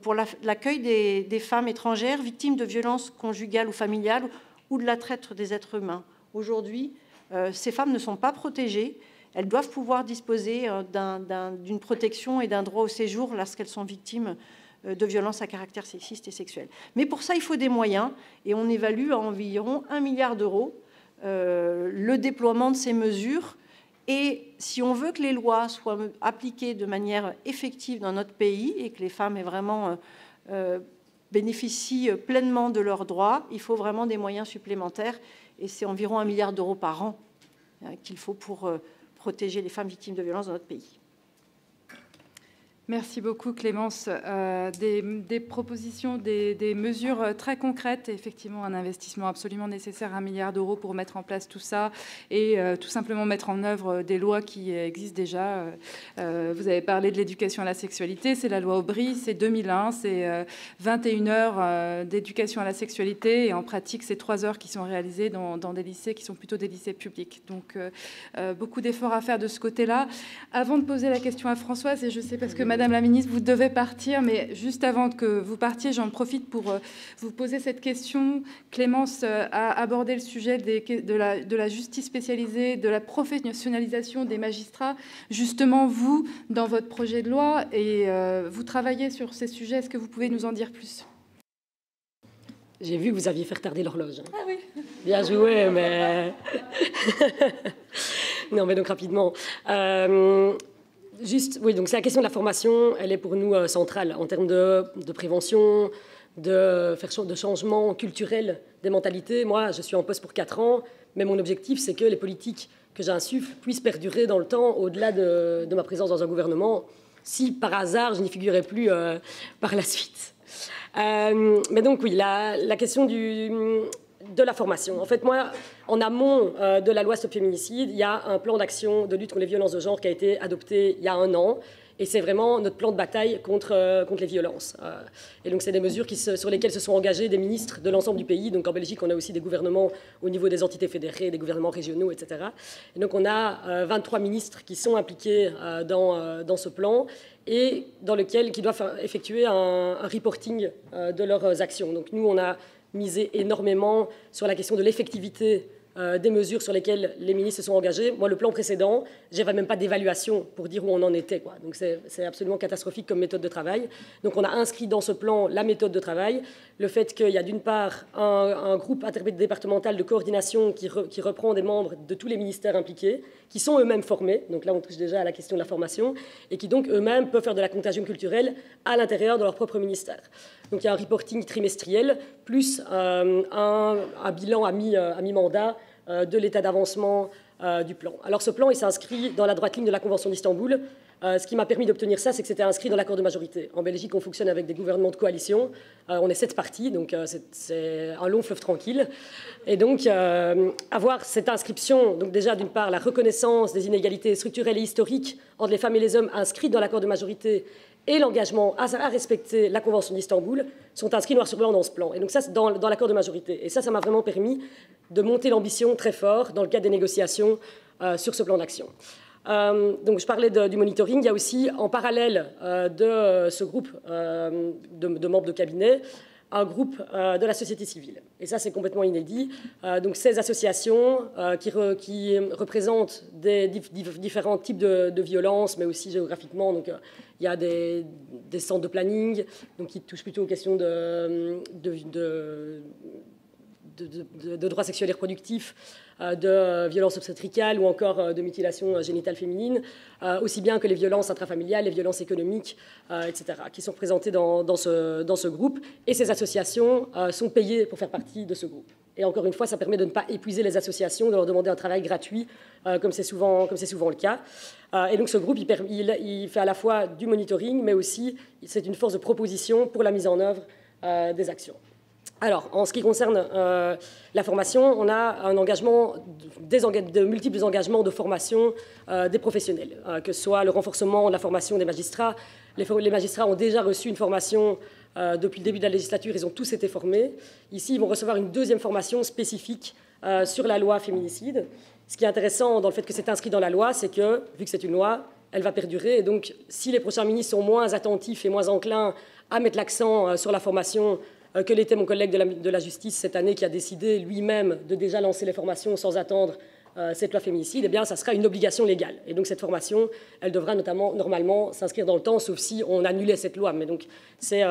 pour l'accueil des femmes étrangères victimes de violences conjugales ou familiales ou de la traite des êtres humains. Aujourd'hui, ces femmes ne sont pas protégées. Elles doivent pouvoir disposer d'une protection et d'un droit au séjour lorsqu'elles sont victimes de violences à caractère sexiste et sexuel. Mais pour ça, il faut des moyens, et on évalue à environ 1 milliard d'euros le déploiement de ces mesures. Et si on veut que les lois soient appliquées de manière effective dans notre pays et que les femmes aient vraiment bénéficient pleinement de leurs droits, il faut vraiment des moyens supplémentaires. Et c'est environ 1 milliard d'euros par an qu'il faut pour protéger les femmes victimes de violences dans notre pays. Merci beaucoup Clémence. Des propositions, des mesures très concrètes, et effectivement un investissement absolument nécessaire, 1 milliard d'euros pour mettre en place tout ça et tout simplement mettre en œuvre des lois qui existent déjà. Vous avez parlé de l'éducation à la sexualité, c'est la loi Aubry, c'est 2001, c'est 21 heures d'éducation à la sexualité et en pratique c'est 3 heures qui sont réalisées dans des lycées qui sont plutôt des lycées publics. Donc beaucoup d'efforts à faire de ce côté-là. Avant de poser la question à Françoise, et je sais parce que Madame Madame la Ministre, vous devez partir, mais juste avant que vous partiez, j'en profite pour vous poser cette question. Clémence a abordé le sujet de la justice spécialisée, de la professionnalisation des magistrats. Justement, vous, dans votre projet de loi, et vous travaillez sur ces sujets, est-ce que vous pouvez nous en dire plus ? J'ai vu que vous aviez fait retarder l'horloge. Ah oui. Bien joué, mais... Non, mais donc rapidement. Juste, oui, donc c'est la question de la formation, elle est pour nous centrale en termes de prévention, de changement culturel des mentalités. Moi, je suis en poste pour 4 ans, mais mon objectif, c'est que les politiques que j'insuffle puissent perdurer dans le temps, au-delà de ma présence dans un gouvernement, si par hasard, je n'y figurais plus par la suite. Mais donc, oui, la question de la formation. En fait, moi, en amont de la loi Stop Féminicide, il y a un plan d'action de lutte contre les violences de genre qui a été adopté il y a 1 an. Et c'est vraiment notre plan de bataille contre les violences. Et donc, c'est des mesures sur lesquelles se sont engagés des ministres de l'ensemble du pays. Donc, en Belgique, on a aussi des gouvernements au niveau des entités fédérées, des gouvernements régionaux, etc. Et donc, on a 23 ministres qui sont impliqués dans ce plan et qui doivent effectuer un reporting de leurs actions. Donc, nous, on a misé énormément sur la question de l'effectivité des mesures sur lesquelles les ministres se sont engagés. Moi, le plan précédent, je n'avais même pas d'évaluation pour dire où on en était, quoi. Donc, c'est absolument catastrophique comme méthode de travail. Donc, on a inscrit dans ce plan la méthode de travail, le fait qu'il y a d'une part un groupe interdépartemental de coordination qui reprend des membres de tous les ministères impliqués, qui sont eux-mêmes formés. Donc là, on touche déjà à la question de la formation, et qui donc eux-mêmes peuvent faire de la contagion culturelle à l'intérieur de leur propre ministère. Donc, il y a un reporting trimestriel, plus un bilan à mi-mandat de l'état d'avancement du plan. Alors, ce plan, il s'inscrit dans la droite ligne de la Convention d'Istanbul. Ce qui m'a permis d'obtenir ça, c'est que c'était inscrit dans l'accord de majorité. En Belgique, on fonctionne avec des gouvernements de coalition. On est 7 partis, donc c'est un long fleuve tranquille. Et donc, avoir cette inscription, donc déjà, d'une part, la reconnaissance des inégalités structurelles et historiques entre les femmes et les hommes inscrites dans l'accord de majorité et l'engagement à respecter la Convention d'Istanbul sont inscrits noir sur blanc dans ce plan. Et donc ça, c'est dans l'accord de majorité. Et ça m'a vraiment permis de monter l'ambition très fort dans le cadre des négociations sur ce plan d'action. Donc je parlais du monitoring. Il y a aussi, en parallèle de ce groupe de membres de cabinet, un groupe de la société civile. Et ça, c'est complètement inédit. Donc, ces associations qui représentent des différents types de violences, mais aussi géographiquement. Donc, il y a des centres de planning donc, qui touchent plutôt aux questions de droits sexuels et reproductifs, de violences obstétricales ou encore de mutilation génitale féminine, aussi bien que les violences intrafamiliales, les violences économiques, etc., qui sont représentées dans ce groupe. Et ces associations sont payées pour faire partie de ce groupe. Et encore une fois, ça permet de ne pas épuiser les associations, de leur demander un travail gratuit, comme c'est souvent le cas. Et donc ce groupe, il fait à la fois du monitoring, mais aussi c'est une force de proposition pour la mise en œuvre des actions. Alors, en ce qui concerne la formation, on a un engagement, de multiples engagements de formation des professionnels, que ce soit le renforcement de la formation des magistrats. Les magistrats ont déjà reçu une formation depuis le début de la législature, ils ont tous été formés. Ici, ils vont recevoir une deuxième formation spécifique sur la loi féminicide. Ce qui est intéressant dans le fait que c'est inscrit dans la loi, c'est que, vu que c'est une loi, elle va perdurer. Et donc, si les prochains ministres sont moins attentifs et moins enclins à mettre l'accent sur la formation que l'était mon collègue de la justice cette année qui a décidé lui-même de déjà lancer les formations sans attendre cette loi féminicide, eh bien, ça sera une obligation légale. Et donc, cette formation, elle devra normalement s'inscrire dans le temps, sauf si on annulait cette loi. Mais donc, c'est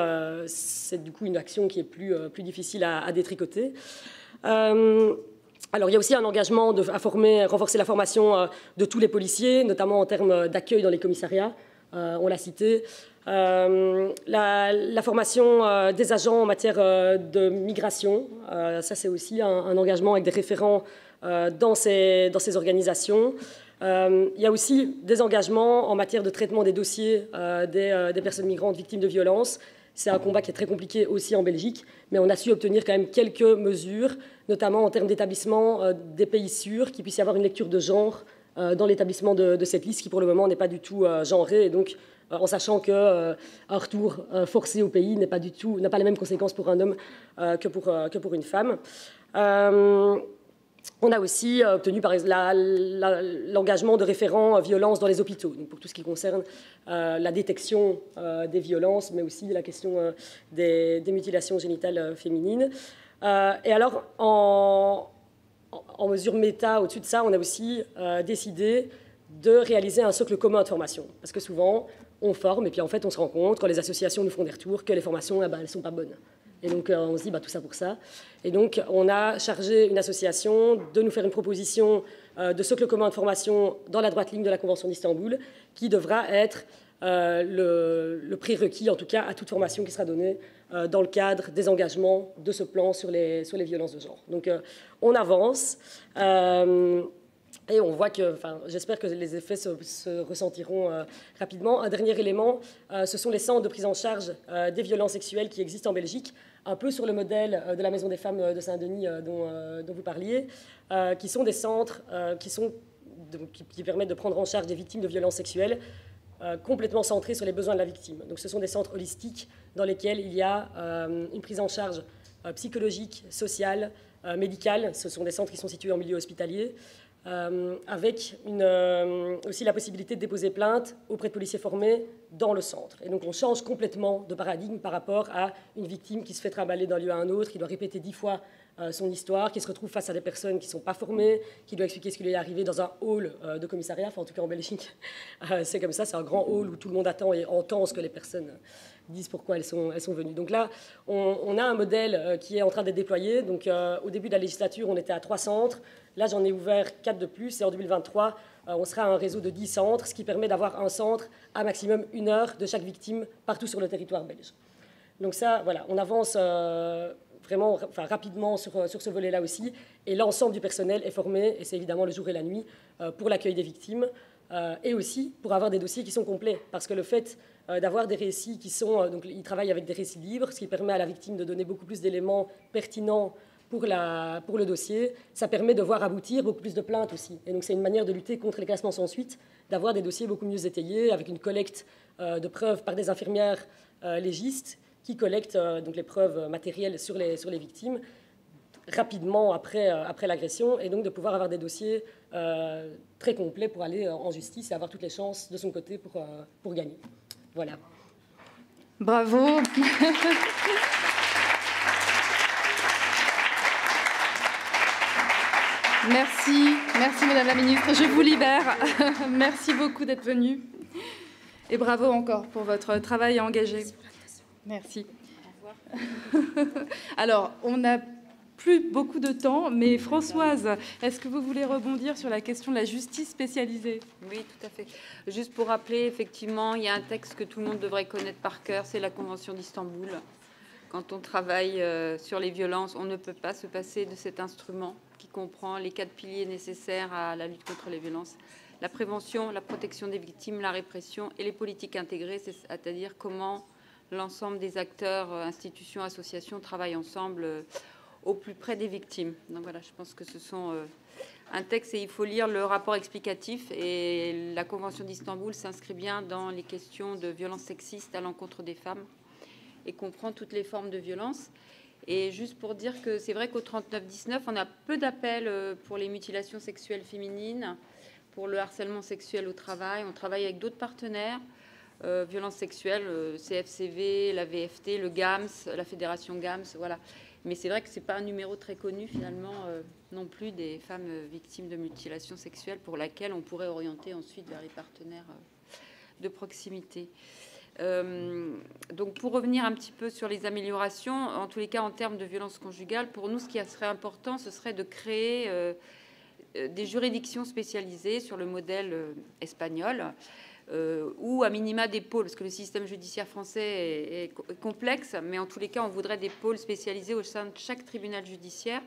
du coup une action qui est plus difficile à détricoter. Alors, il y a aussi un engagement à renforcer la formation de tous les policiers, notamment en termes d'accueil dans les commissariats. On l'a cité. La formation des agents en matière de migration, ça c'est aussi un engagement avec des référents dans ces organisations. Il y a aussi des engagements en matière de traitement des dossiers des personnes migrantes victimes de violences. C'est un combat qui est très compliqué aussi en Belgique, mais on a su obtenir quand même quelques mesures, notamment en termes d'établissement des pays sûrs, qu'il puisse y avoir une lecture de genre dans l'établissement de cette liste qui pour le moment n'est pas du tout genrée, et donc en sachant qu'un retour forcé au pays n'a pas les mêmes conséquences pour un homme que pour une femme. on a aussi obtenu par exemple l'engagement de référents violences dans les hôpitaux, donc pour tout ce qui concerne la détection des violences, mais aussi la question des mutilations génitales féminines. Et alors, en mesure méta, au-dessus de ça, on a aussi décidé de réaliser un socle commun de formation. Parce que souvent, on forme, et puis en fait, on se rend compte, quand les associations nous font des retours, que les formations, elles ne sont pas bonnes. Et donc, on se dit, tout ça pour ça. Et donc, on a chargé une association de nous faire une proposition de socle commun de formation dans la droite ligne de la Convention d'Istanbul, qui devra être le prérequis, en tout cas, à toute formation qui sera donnée dans le cadre des engagements de ce plan sur les violences de genre. Donc, on avance. Et on voit que, j'espère que les effets se ressentiront rapidement. Un dernier élément, ce sont les centres de prise en charge des violences sexuelles qui existent en Belgique, un peu sur le modèle de la Maison des femmes de Saint-Denis dont vous parliez, qui sont des centres qui permettent de prendre en charge des victimes de violences sexuelles complètement centrés sur les besoins de la victime. Donc ce sont des centres holistiques dans lesquels il y a une prise en charge psychologique, sociale, médicale. Ce sont des centres qui sont situés en milieu hospitalier, avec aussi la possibilité de déposer plainte auprès de policiers formés dans le centre. Et donc on change complètement de paradigme par rapport à une victime qui se fait trimballer d'un lieu à un autre, qui doit répéter 10 fois son histoire, qui se retrouve face à des personnes qui ne sont pas formées, qui doit expliquer ce qui lui est arrivé dans un hall de commissariat, enfin en tout cas en Belgique, c'est comme ça, c'est un grand hall où tout le monde attend et entend ce que les personnes disent pourquoi elles sont venues. Donc là, on a un modèle qui est en train d'être déployé. Donc au début de la législature, on était à 3 centres. Là, j'en ai ouvert 4 de plus. Et en 2023, on sera à un réseau de 10 centres, ce qui permet d'avoir un centre à maximum 1 heure de chaque victime partout sur le territoire belge. Donc ça, voilà, on avance vraiment rapidement sur ce volet-là aussi. Et l'ensemble du personnel est formé, et c'est évidemment le jour et la nuit, pour l'accueil des victimes. Et aussi pour avoir des dossiers qui sont complets. Parce que le fait d'avoir des récits qui sont... donc, ils travaillent avec des récits libres, ce qui permet à la victime de donner beaucoup plus d'éléments pertinents pour le dossier. Ça permet de voir aboutir beaucoup plus de plaintes aussi. Et donc, c'est une manière de lutter contre les classements sans suite, d'avoir des dossiers beaucoup mieux étayés, avec une collecte de preuves par des infirmières légistes qui collectent donc les preuves matérielles sur les victimes rapidement après l'agression, et donc de pouvoir avoir des dossiers très complets pour aller en justice et avoir toutes les chances de son côté pour gagner. Voilà. Bravo. Merci Madame la Ministre. Je vous libère. Merci beaucoup d'être venue. Et bravo encore pour votre travail engagé. Merci. Au revoir. Alors, on n'a plus beaucoup de temps, mais Françoise, est-ce que vous voulez rebondir sur la question de la justice spécialisée? Oui, tout à fait. Juste pour rappeler, effectivement, il y a un texte que tout le monde devrait connaître par cœur, c'est la Convention d'Istanbul. Quand on travaille sur les violences, on ne peut pas se passer de cet instrument qui comprend les 4 piliers nécessaires à la lutte contre les violences. La prévention, la protection des victimes, la répression et les politiques intégrées, c'est-à-dire comment l'ensemble des acteurs, institutions, associations travaillent ensemble au plus près des victimes. Donc voilà, je pense que ce sont un texte, et il faut lire le rapport explicatif. Et la Convention d'Istanbul s'inscrit bien dans les questions de violences sexistes à l'encontre des femmes et comprend toutes les formes de violence. Et juste pour dire que c'est vrai qu'au 39-19, on a peu d'appels pour les mutilations sexuelles féminines, pour le harcèlement sexuel au travail. On travaille avec d'autres partenaires, violences sexuelles, CFCV, la VFT, le GAMS, la Fédération GAMS, voilà. Mais c'est vrai que ce n'est pas un numéro très connu, finalement, non plus, des femmes victimes de mutilations sexuelles pour laquelle on pourrait orienter ensuite vers les partenaires de proximité. Donc, pour revenir un petit peu sur les améliorations, en tous les cas, en termes de violence conjugale, pour nous, ce qui serait important, ce serait de créer des juridictions spécialisées sur le modèle espagnol, ou à minima des pôles, parce que le système judiciaire français est complexe, mais en tous les cas, on voudrait des pôles spécialisés au sein de chaque tribunal judiciaire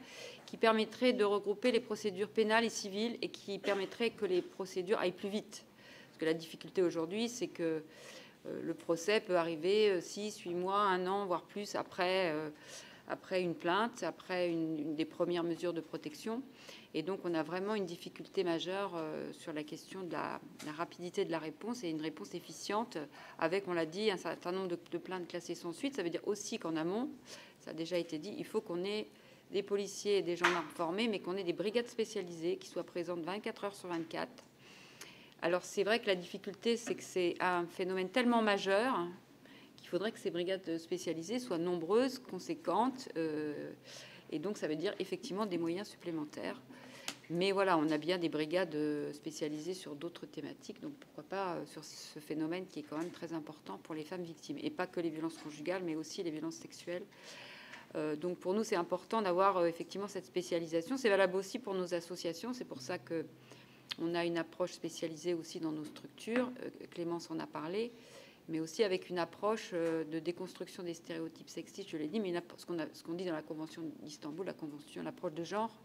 qui permettraient de regrouper les procédures pénales et civiles et qui permettraient que les procédures aillent plus vite. Parce que la difficulté aujourd'hui, c'est que le procès peut arriver 6, 8 mois, 1 an, voire plus après une plainte, après des premières mesures de protection. Et donc, on a vraiment une difficulté majeure sur la question de la rapidité de la réponse et une réponse efficiente avec, on l'a dit, un certain nombre de plaintes classées sans suite. Ça veut dire aussi qu'en amont, ça a déjà été dit, il faut qu'on ait des policiers et des gendarmes formés, mais qu'on ait des brigades spécialisées qui soient présentes 24 heures sur 24. Alors c'est vrai que la difficulté, c'est que c'est un phénomène tellement majeur qu'il faudrait que ces brigades spécialisées soient nombreuses, conséquentes, et donc ça veut dire effectivement des moyens supplémentaires. Mais voilà, on a bien des brigades spécialisées sur d'autres thématiques, donc pourquoi pas sur ce phénomène qui est quand même très important pour les femmes victimes, et pas que les violences conjugales, mais aussi les violences sexuelles. Donc pour nous, c'est important d'avoir effectivement cette spécialisation. C'est valable aussi pour nos associations, c'est pour ça que on a une approche spécialisée aussi dans nos structures. Clémence en a parlé, mais aussi avec une approche de déconstruction des stéréotypes sexistes, je l'ai dit, mais ce qu'on dit dans la Convention d'Istanbul, l'approche de genre,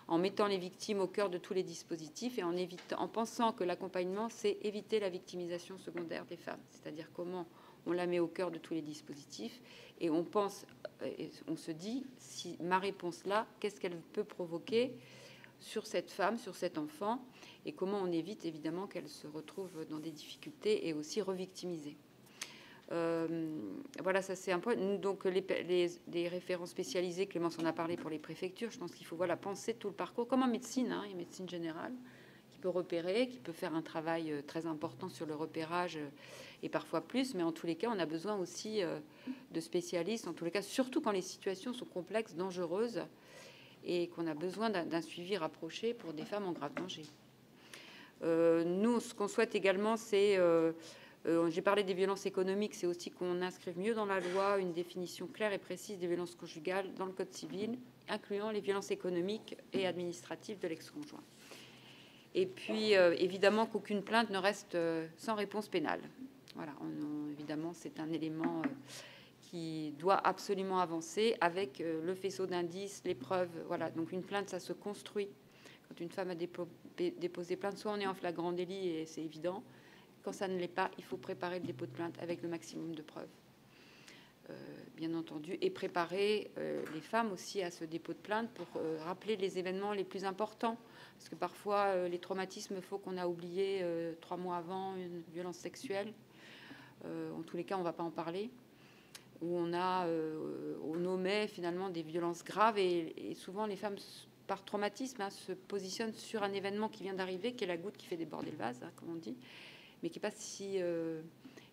en mettant les victimes au cœur de tous les dispositifs et en pensant que l'accompagnement, c'est éviter la victimisation secondaire des femmes, c'est-à-dire comment on la met au cœur de tous les dispositifs, et on se dit, si ma réponse là, qu'est-ce qu'elle peut provoquer sur cette femme, sur cet enfant, et comment on évite évidemment qu'elle se retrouve dans des difficultés et aussi revictimisée. Voilà, ça c'est un point. Donc les référents spécialisés, Clémence en a parlé pour les préfectures, je pense qu'il faut penser tout le parcours, comme en médecine, il y a médecine générale, qui peut repérer, qui peut faire un travail très important sur le repérage, et parfois plus, mais en tous les cas, on a besoin aussi de spécialistes, en tous les cas, surtout quand les situations sont complexes, dangereuses, et qu'on a besoin d'un suivi rapproché pour des femmes en grave danger. Nous, ce qu'on souhaite également, c'est, j'ai parlé des violences économiques, c'est aussi qu'on inscrive mieux dans la loi une définition claire et précise des violences conjugales dans le Code civil, incluant les violences économiques et administratives de l'ex-conjoint. Et puis, évidemment, qu'aucune plainte ne reste sans réponse pénale. Voilà, évidemment, c'est un élément qui doit absolument avancer avec le faisceau d'indices, les preuves. Voilà, donc une plainte, ça se construit. Quand une femme a déposé plainte, soit on est en flagrant délit et c'est évident. Quand ça ne l'est pas, il faut préparer le dépôt de plainte avec le maximum de preuves, bien entendu, et préparer les femmes aussi à ce dépôt de plainte pour rappeler les événements les plus importants. Parce que parfois, les traumatismes font qu'on a oublié 3 mois avant une violence sexuelle. En tous les cas, on ne va pas en parler. Où on omet finalement des violences graves et souvent les femmes, par traumatisme, se positionnent sur un événement qui vient d'arriver, qui est la goutte qui fait déborder le vase, comme on dit, mais qui n'est pas si...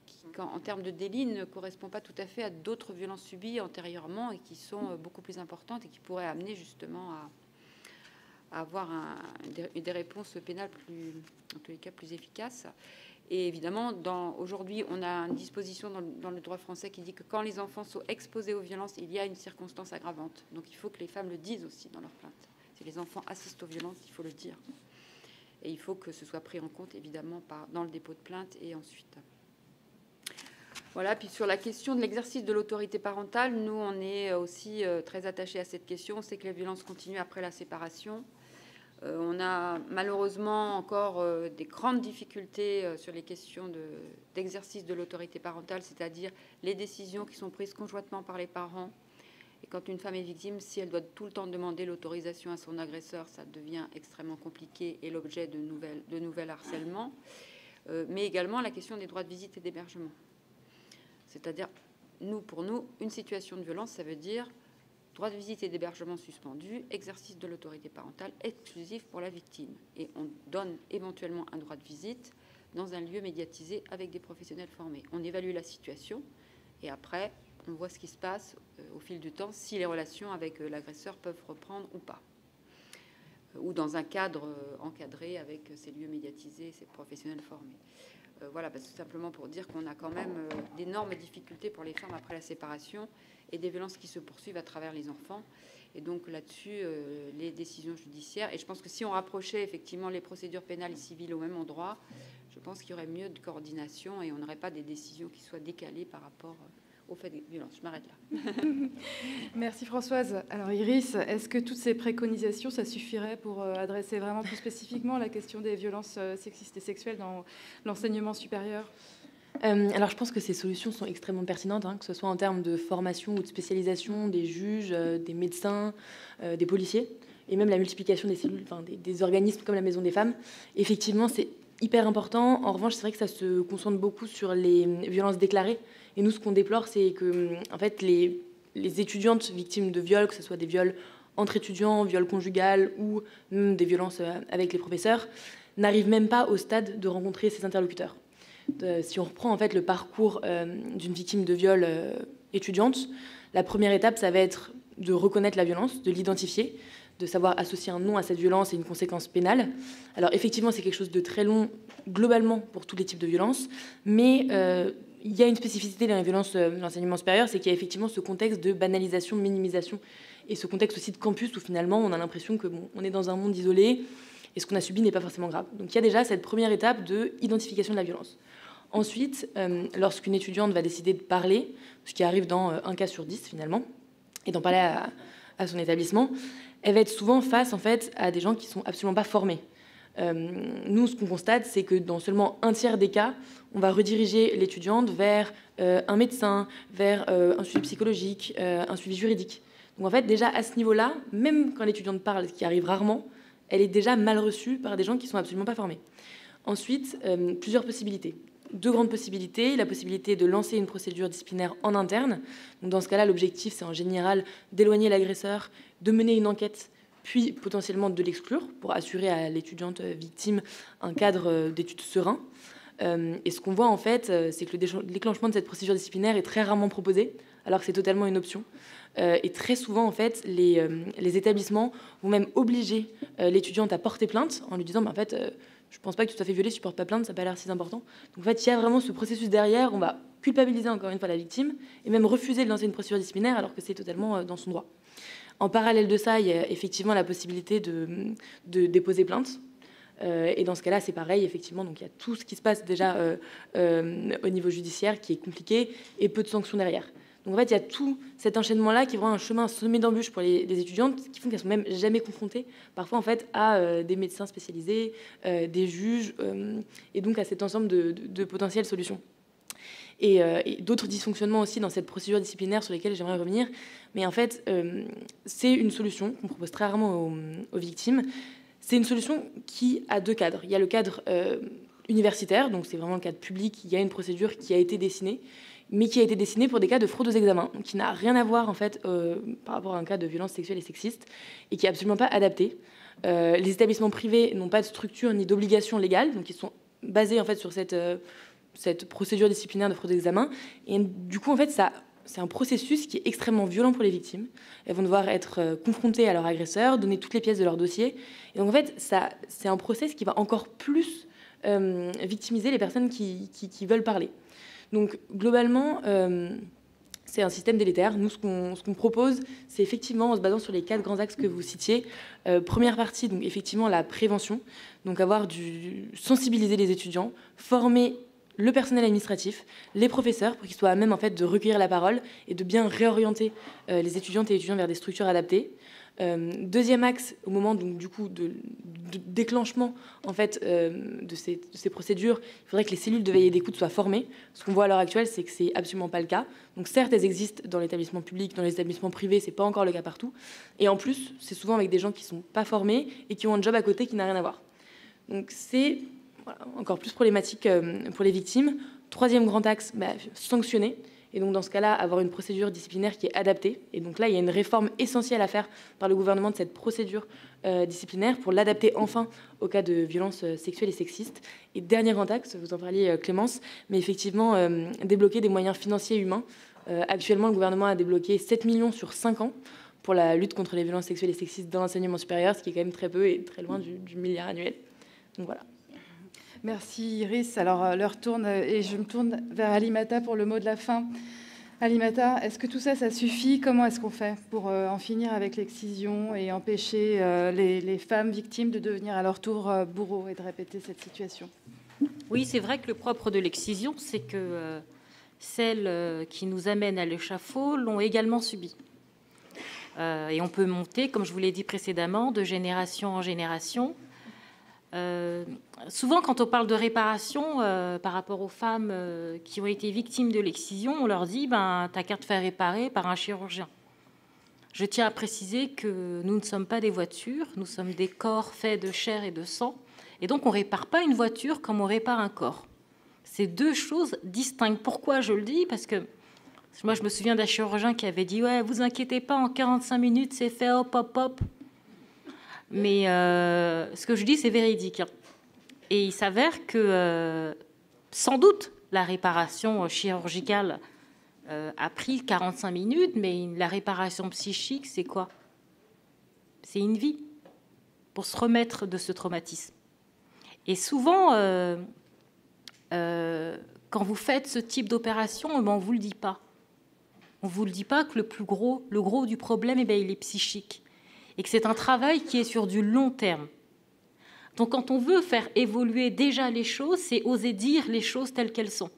qui, en termes de délit, ne correspond pas tout à fait à d'autres violences subies antérieurement et qui sont beaucoup plus importantes et qui pourraient amener justement à avoir des réponses pénales plus, en tous les cas, plus efficaces. Et évidemment, aujourd'hui, on a une disposition dans le droit français qui dit que quand les enfants sont exposés aux violences, il y a une circonstance aggravante. Donc il faut que les femmes le disent aussi dans leur plainte. Si les enfants assistent aux violences, il faut le dire. Et il faut que ce soit pris en compte, évidemment, dans le dépôt de plainte et ensuite. Voilà, puis sur la question de l'exercice de l'autorité parentale, nous, on est aussi très attachés à cette question. On sait que les violences continuent après la séparation. On a malheureusement encore des grandes difficultés sur les questions d'exercice de l'autorité parentale, c'est-à-dire les décisions qui sont prises conjointement par les parents. Et quand une femme est victime, si elle doit tout le temps demander l'autorisation à son agresseur, ça devient extrêmement compliqué et l'objet de nouvelles harcèlements. Mais également la question des droits de visite et d'hébergement. C'est-à-dire, pour nous, une situation de violence, ça veut dire droit de visite et d'hébergement suspendu, exercice de l'autorité parentale exclusif pour la victime. Et on donne éventuellement un droit de visite dans un lieu médiatisé avec des professionnels formés. On évalue la situation et après, on voit ce qui se passe au fil du temps, si les relations avec l'agresseur peuvent reprendre ou pas. Ou dans un cadre encadré avec ces lieux médiatisés et ces professionnels formés. Voilà, tout simplement pour dire qu'on a quand même d'énormes difficultés pour les femmes après la séparation et des violences qui se poursuivent à travers les enfants. Et donc là-dessus, les décisions judiciaires. Et je pense que si on rapprochait effectivement les procédures pénales et civiles au même endroit, je pense qu'il y aurait mieux de coordination et on n'aurait pas des décisions qui soient décalées par rapport au fait des violences. Je m'arrête là. Merci Françoise. Alors Iris, est-ce que toutes ces préconisations, ça suffirait pour adresser vraiment plus spécifiquement la question des violences sexistes et sexuelles dans l'enseignement supérieur ? Alors je pense que ces solutions sont extrêmement pertinentes, que ce soit en termes de formation ou de spécialisation des juges, des médecins, des policiers, et même la multiplication des cellules, des organismes comme la Maison des femmes. Effectivement, c'est hyper important. En revanche, c'est vrai que ça se concentre beaucoup sur les violences déclarées. Et nous, ce qu'on déplore, c'est que en fait, les étudiantes victimes de viols, que ce soit des viols entre étudiants, viol conjugal ou même des violences avec les professeurs, n'arrivent même pas au stade de rencontrer ses interlocuteurs. Si on reprend en fait le parcours d'une victime de viol étudiante, la première étape, ça va être de reconnaître la violence, de l'identifier, de savoir associer un nom à cette violence et une conséquence pénale. Alors effectivement, c'est quelque chose de très long globalement pour tous les types de violences, mais il y a une spécificité dans les violences de l'enseignement supérieur, c'est qu'il y a effectivement ce contexte de banalisation, minimisation, et ce contexte aussi de campus où finalement on a l'impression que on est dans un monde isolé et ce qu'on a subi n'est pas forcément grave. Donc il y a déjà cette première étape de identification de la violence. Ensuite, lorsqu'une étudiante va décider de parler, ce qui arrive dans un cas sur 10 finalement, et d'en parler à son établissement, elle va être souvent face en fait à des gens qui sont absolument pas formés. Nous, ce qu'on constate, c'est que dans seulement un tiers des cas, on va rediriger l'étudiante vers un médecin, vers un suivi psychologique, un suivi juridique. Donc en fait, déjà à ce niveau-là, même quand l'étudiante parle, ce qui arrive rarement, elle est déjà mal reçue par des gens qui sont absolument pas formés. Ensuite, plusieurs possibilités. 2 grandes possibilités. La possibilité de lancer une procédure disciplinaire en interne. Donc dans ce cas-là, l'objectif, c'est en général d'éloigner l'agresseur, de mener une enquête, puis potentiellement de l'exclure pour assurer à l'étudiante victime un cadre d'études serein. Et ce qu'on voit en fait, c'est que le déclenchement de cette procédure disciplinaire est très rarement proposé, alors que c'est totalement une option. Et très souvent, en fait, les établissements vont même obliger l'étudiante à porter plainte en lui disant en fait, je ne pense pas que tu t'as fait violer si tu ne portes pas plainte, ça n'a pas l'air si important. Donc en fait, il y a vraiment ce processus derrière, on va culpabiliser encore une fois la victime et même refuser de lancer une procédure disciplinaire alors que c'est totalement dans son droit. En parallèle de ça, il y a effectivement la possibilité de déposer plainte. Et dans ce cas-là, c'est pareil, effectivement. Donc il y a tout ce qui se passe déjà au niveau judiciaire qui est compliqué et peu de sanctions derrière. Donc en fait, il y a tout cet enchaînement-là qui est vraiment un chemin semé d'embûches pour les étudiantes qui font qu'elles sont même jamais confrontées, parfois en fait, à des médecins spécialisés, des juges, et donc à cet ensemble de potentielles solutions. Et d'autres dysfonctionnements aussi dans cette procédure disciplinaire sur lesquels j'aimerais revenir. Mais en fait, c'est une solution qu'on propose très rarement aux victimes. C'est une solution qui a 2 cadres. Il y a le cadre universitaire, donc c'est vraiment le cadre public. Il y a une procédure qui a été dessinée, mais qui a été dessinée pour des cas de fraude aux examens, qui n'a rien à voir en fait par rapport à un cas de violence sexuelle et sexiste, et qui n'est absolument pas adapté. Les établissements privés n'ont pas de structure ni d'obligation légale, donc ils sont basés en fait sur cette procédure disciplinaire de fraude aux examens. Et du coup, en fait, c'est un processus qui est extrêmement violent pour les victimes. Elles vont devoir être confrontées à leur agresseur, donner toutes les pièces de leur dossier. Et donc, en fait, c'est un process qui va encore plus victimiser les personnes qui veulent parler. Donc, globalement, c'est un système délétère. Nous, ce qu'on propose, c'est effectivement, en se basant sur les 4 grands axes que vous citiez, première partie, donc effectivement, la prévention. Donc, sensibiliser les étudiants, former le personnel administratif, les professeurs, pour qu'ils soient à même en fait, de recueillir la parole et de bien réorienter les étudiantes et les étudiants vers des structures adaptées. Deuxième axe, au moment donc, du coup, de déclenchement en fait, de ces procédures, il faudrait que les cellules de veille et d'écoute soient formées. Ce qu'on voit à l'heure actuelle, c'est que c'est absolument pas le cas. Donc certes, elles existent dans l'établissement public, dans les établissements privés, c'est pas encore le cas partout. Et en plus, c'est souvent avec des gens qui sont pas formés et qui ont un job à côté qui n'a rien à voir. Donc c'est encore plus problématique pour les victimes. Troisième grand axe, sanctionner. Et donc, dans ce cas-là, avoir une procédure disciplinaire qui est adaptée. Et donc là, il y a une réforme essentielle à faire par le gouvernement de cette procédure disciplinaire pour l'adapter enfin au cas de violences sexuelles et sexistes. Et dernier grand axe, vous en parliez Clémence, mais effectivement, débloquer des moyens financiers et humains. Actuellement, le gouvernement a débloqué 7 millions sur 5 ans pour la lutte contre les violences sexuelles et sexistes dans l'enseignement supérieur, ce qui est quand même très peu et très loin du milliard annuel. Donc voilà. Merci Iris. Alors l'heure tourne et je me tourne vers Alimata pour le mot de la fin. Alimata, est-ce que tout ça, ça suffit? Comment est-ce qu'on fait pour en finir avec l'excision et empêcher les femmes victimes de devenir à leur tour bourreaux et de répéter cette situation? Oui, c'est vrai que le propre de l'excision, c'est que celles qui nous amènent à l'échafaud l'ont également subi. Et on peut monter, comme je vous l'ai dit précédemment, de génération en génération. Souvent, quand on parle de réparation par rapport aux femmes qui ont été victimes de l'excision, on leur dit t'as qu'à te faire réparer par un chirurgien. Je tiens à préciser que nous ne sommes pas des voitures, nous sommes des corps faits de chair et de sang, et donc on ne répare pas une voiture comme on répare un corps. C'est 2 choses distinctes. Pourquoi je le dis? Parce que Moi, je me souviens d'un chirurgien qui avait dit « Ouais, vous inquiétez pas, en 45 minutes, c'est fait, hop, hop, hop. » Mais ce que je dis, c'est véridique. Et il s'avère que, sans doute, la réparation chirurgicale a pris 45 minutes, mais la réparation psychique, c'est quoi? C'est une vie pour se remettre de ce traumatisme. Et souvent, quand vous faites ce type d'opération, on ne vous le dit pas. On ne vous le dit pas que le gros du problème, il est psychique. Et que c'est un travail qui est sur du long terme. Donc quand on veut faire évoluer déjà les choses, c'est oser dire les choses telles qu'elles sont.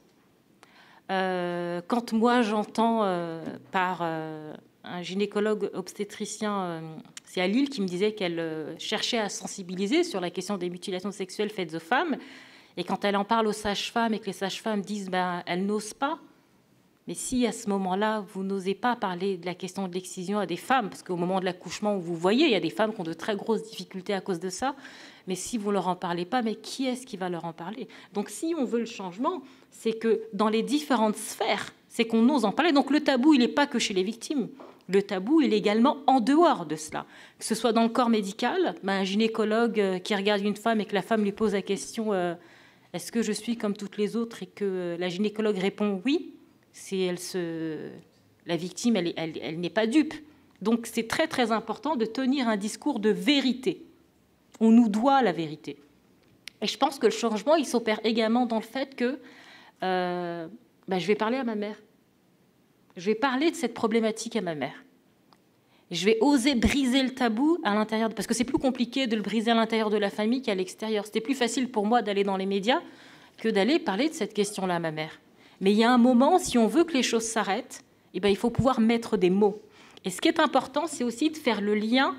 Quand moi j'entends par un gynécologue obstétricien, c'est à Lille, qui me disait qu'elle cherchait à sensibiliser sur la question des mutilations sexuelles faites aux femmes, et quand elle en parle aux sages-femmes et que les sages-femmes disent elles n'osent pas, mais si à ce moment-là vous n'osez pas parler de la question de l'excision à des femmes, parce qu'au moment de l'accouchement, vous voyez, il y a des femmes qui ont de très grosses difficultés à cause de ça, mais si vous ne leur en parlez pas, mais qui est-ce qui va leur en parler? Donc si on veut le changement, c'est que dans les différentes sphères, c'est qu'on ose en parler. Donc le tabou, il n'est pas que chez les victimes. Le tabou, il est également en dehors de cela. Que ce soit dans le corps médical, un gynécologue qui regarde une femme et que la femme lui pose la question est-ce que je suis comme toutes les autres, et que la gynécologue répond oui, la victime, elle n'est pas dupe. Donc c'est très très important de tenir un discours de vérité. On nous doit la vérité. Et je pense que le changement, il s'opère également dans le fait que je vais parler à ma mère. Je vais parler de cette problématique à ma mère. Je vais oser briser le tabou à l'intérieur, parce que c'est plus compliqué de le briser à l'intérieur de la famille qu'à l'extérieur. C'était plus facile pour moi d'aller dans les médias que d'aller parler de cette question-là à ma mère. Mais il y a un moment, si on veut que les choses s'arrêtent, il faut pouvoir mettre des mots. Et ce qui est important, c'est aussi de faire le lien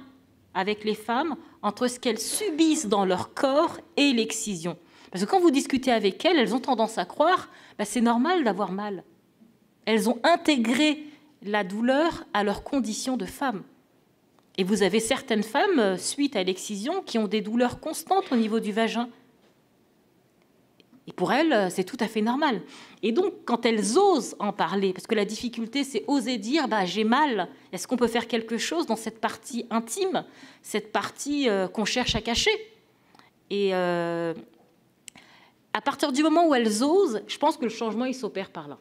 avec les femmes entre ce qu'elles subissent dans leur corps et l'excision. Parce que quand vous discutez avec elles, elles ont tendance à croire c'est normal d'avoir mal. Elles ont intégré la douleur à leur condition de femme. Et vous avez certaines femmes, suite à l'excision, qui ont des douleurs constantes au niveau du vagin. Et pour elles, c'est tout à fait normal. Et donc, quand elles osent en parler, parce que la difficulté, c'est oser dire j'ai mal, est-ce qu'on peut faire quelque chose dans cette partie intime, cette partie qu'on cherche à cacher? Et à partir du moment où elles osent, je pense que le changement, il s'opère par là.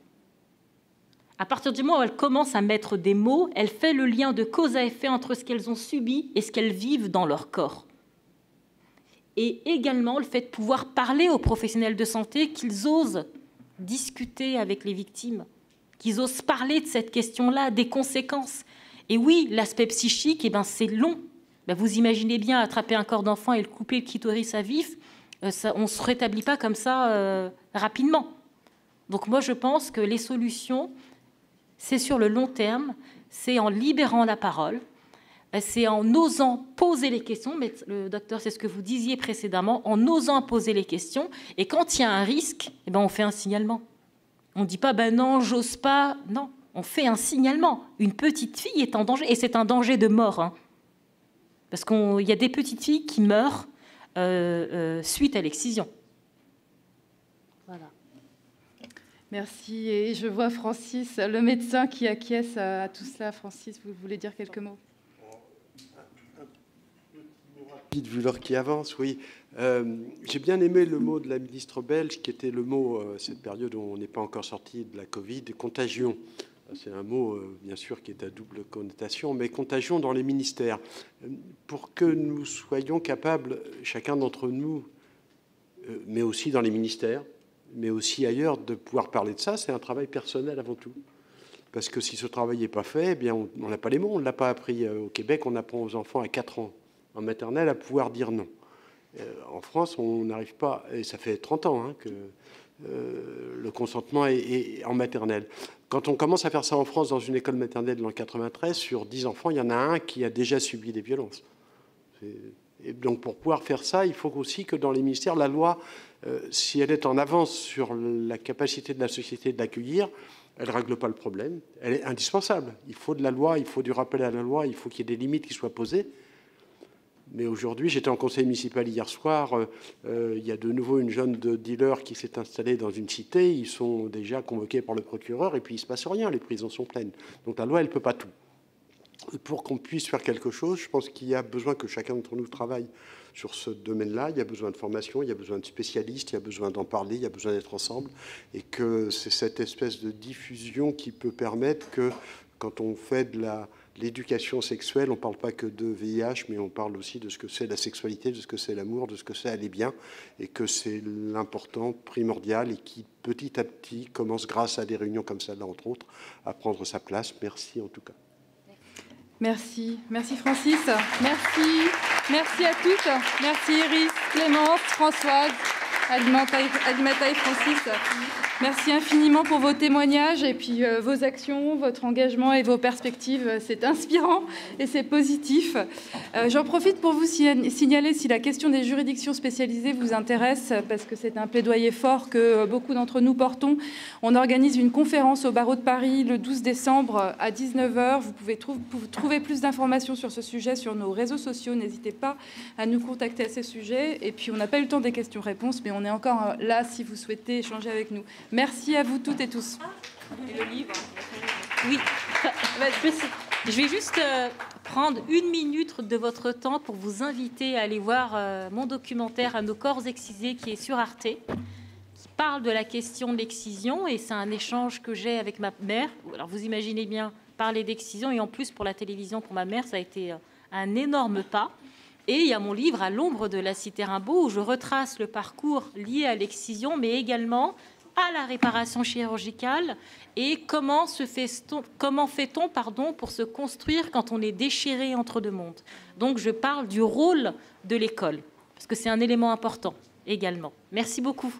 À partir du moment où elles commencent à mettre des mots, elles font le lien de cause à effet entre ce qu'elles ont subi et ce qu'elles vivent dans leur corps. Et également le fait de pouvoir parler aux professionnels de santé, qu'ils osent discuter avec les victimes, qu'ils osent parler de cette question-là, des conséquences. Et oui, l'aspect psychique, c'est long. Vous imaginez bien attraper un corps d'enfant et le couper le clitoris à vif, on ne se rétablit pas comme ça rapidement. Donc moi, je pense que les solutions, c'est sur le long terme, c'est en libérant la parole, c'est en osant poser les questions, mais le docteur, c'est ce que vous disiez précédemment, en osant poser les questions, et quand il y a un risque, on fait un signalement. On ne dit pas non, j'ose pas, non, on fait un signalement. Une petite fille est en danger, et c'est un danger de mort, parce qu'il y a des petites filles qui meurent suite à l'excision. Voilà. Merci. Et je vois Francis, le médecin, qui acquiesce à tout cela. Francis, vous voulez dire quelques mots? Vu l'heure qui avance, oui. J'ai bien aimé le mot de la ministre belge, qui était le mot, cette période où on n'est pas encore sorti de la Covid, contagion. C'est un mot, bien sûr, qui est à double connotation, mais contagion dans les ministères. Pour que nous soyons capables, chacun d'entre nous, mais aussi dans les ministères, mais aussi ailleurs, de pouvoir parler de ça, c'est un travail personnel avant tout. Parce que si ce travail n'est pas fait, on n'a pas les mots. On ne l'a pas appris au Québec. On apprend aux enfants à 4 ans en maternelle à pouvoir dire non. En France, on n'arrive pas, et ça fait 30 ans que le consentement est en maternelle. Quand on commence à faire ça en France dans une école maternelle en 93, sur 10 enfants, il y en a un qui a déjà subi des violences. Et donc pour pouvoir faire ça, il faut aussi que dans les ministères, la loi, si elle est en avance sur la capacité de la société de l'accueillir, elle ne règle pas le problème. Elle est indispensable. Il faut de la loi, il faut du rappel à la loi, il faut qu'il y ait des limites qui soient posées. Mais aujourd'hui, j'étais en conseil municipal hier soir, il y a de nouveau une jeune dealer qui s'est installée dans une cité, ils sont déjà convoqués par le procureur et puis il ne se passe rien, les prisons sont pleines. Donc la loi, elle ne peut pas tout. Pour qu'on puisse faire quelque chose, je pense qu'il y a besoin que chacun d'entre nous travaille sur ce domaine-là. Il y a besoin de formation, il y a besoin de spécialistes, il y a besoin d'en parler, il y a besoin d'être ensemble. Et que c'est cette espèce de diffusion qui peut permettre que, quand on fait de l'éducation sexuelle, on ne parle pas que de VIH, mais on parle aussi de ce que c'est la sexualité, de ce que c'est l'amour, de ce que c'est aller bien, et que c'est l'important, primordial, et qui, petit à petit, commence, grâce à des réunions comme celle-là, entre autres, à prendre sa place. Merci en tout cas. Merci. Merci Francis. Merci. Merci à toutes. Merci Iris, Clémence, Françoise, Alimata et Francis. Merci infiniment pour vos témoignages et puis vos actions, votre engagement et vos perspectives. C'est inspirant et c'est positif. J'en profite pour vous signaler, si la question des juridictions spécialisées vous intéresse, parce que c'est un plaidoyer fort que beaucoup d'entre nous portons. On organise une conférence au barreau de Paris le 12 décembre à 19 h. Vous pouvez trouver plus d'informations sur ce sujet sur nos réseaux sociaux. N'hésitez pas à nous contacter à ce sujet. Et puis, on n'a pas eu le temps des questions-réponses, mais on est encore là si vous souhaitez échanger avec nous. Merci à vous toutes et tous. Et le livre. Oui. Je vais juste prendre 1 minute de votre temps pour vous inviter à aller voir mon documentaire « À nos corps excisés » qui est sur Arte, qui parle de la question de l'excision. Et c'est un échange que j'ai avec ma mère. Alors, vous imaginez bien parler d'excision. Et en plus, pour la télévision, pour ma mère, ça a été un énorme pas. Et il y a mon livre « À l'ombre de la cité Rimbaud » où je retrace le parcours lié à l'excision, mais également à la réparation chirurgicale et comment fait-on pour se construire quand on est déchiré entre deux mondes. Donc je parle du rôle de l'école, parce que c'est un élément important également. Merci beaucoup.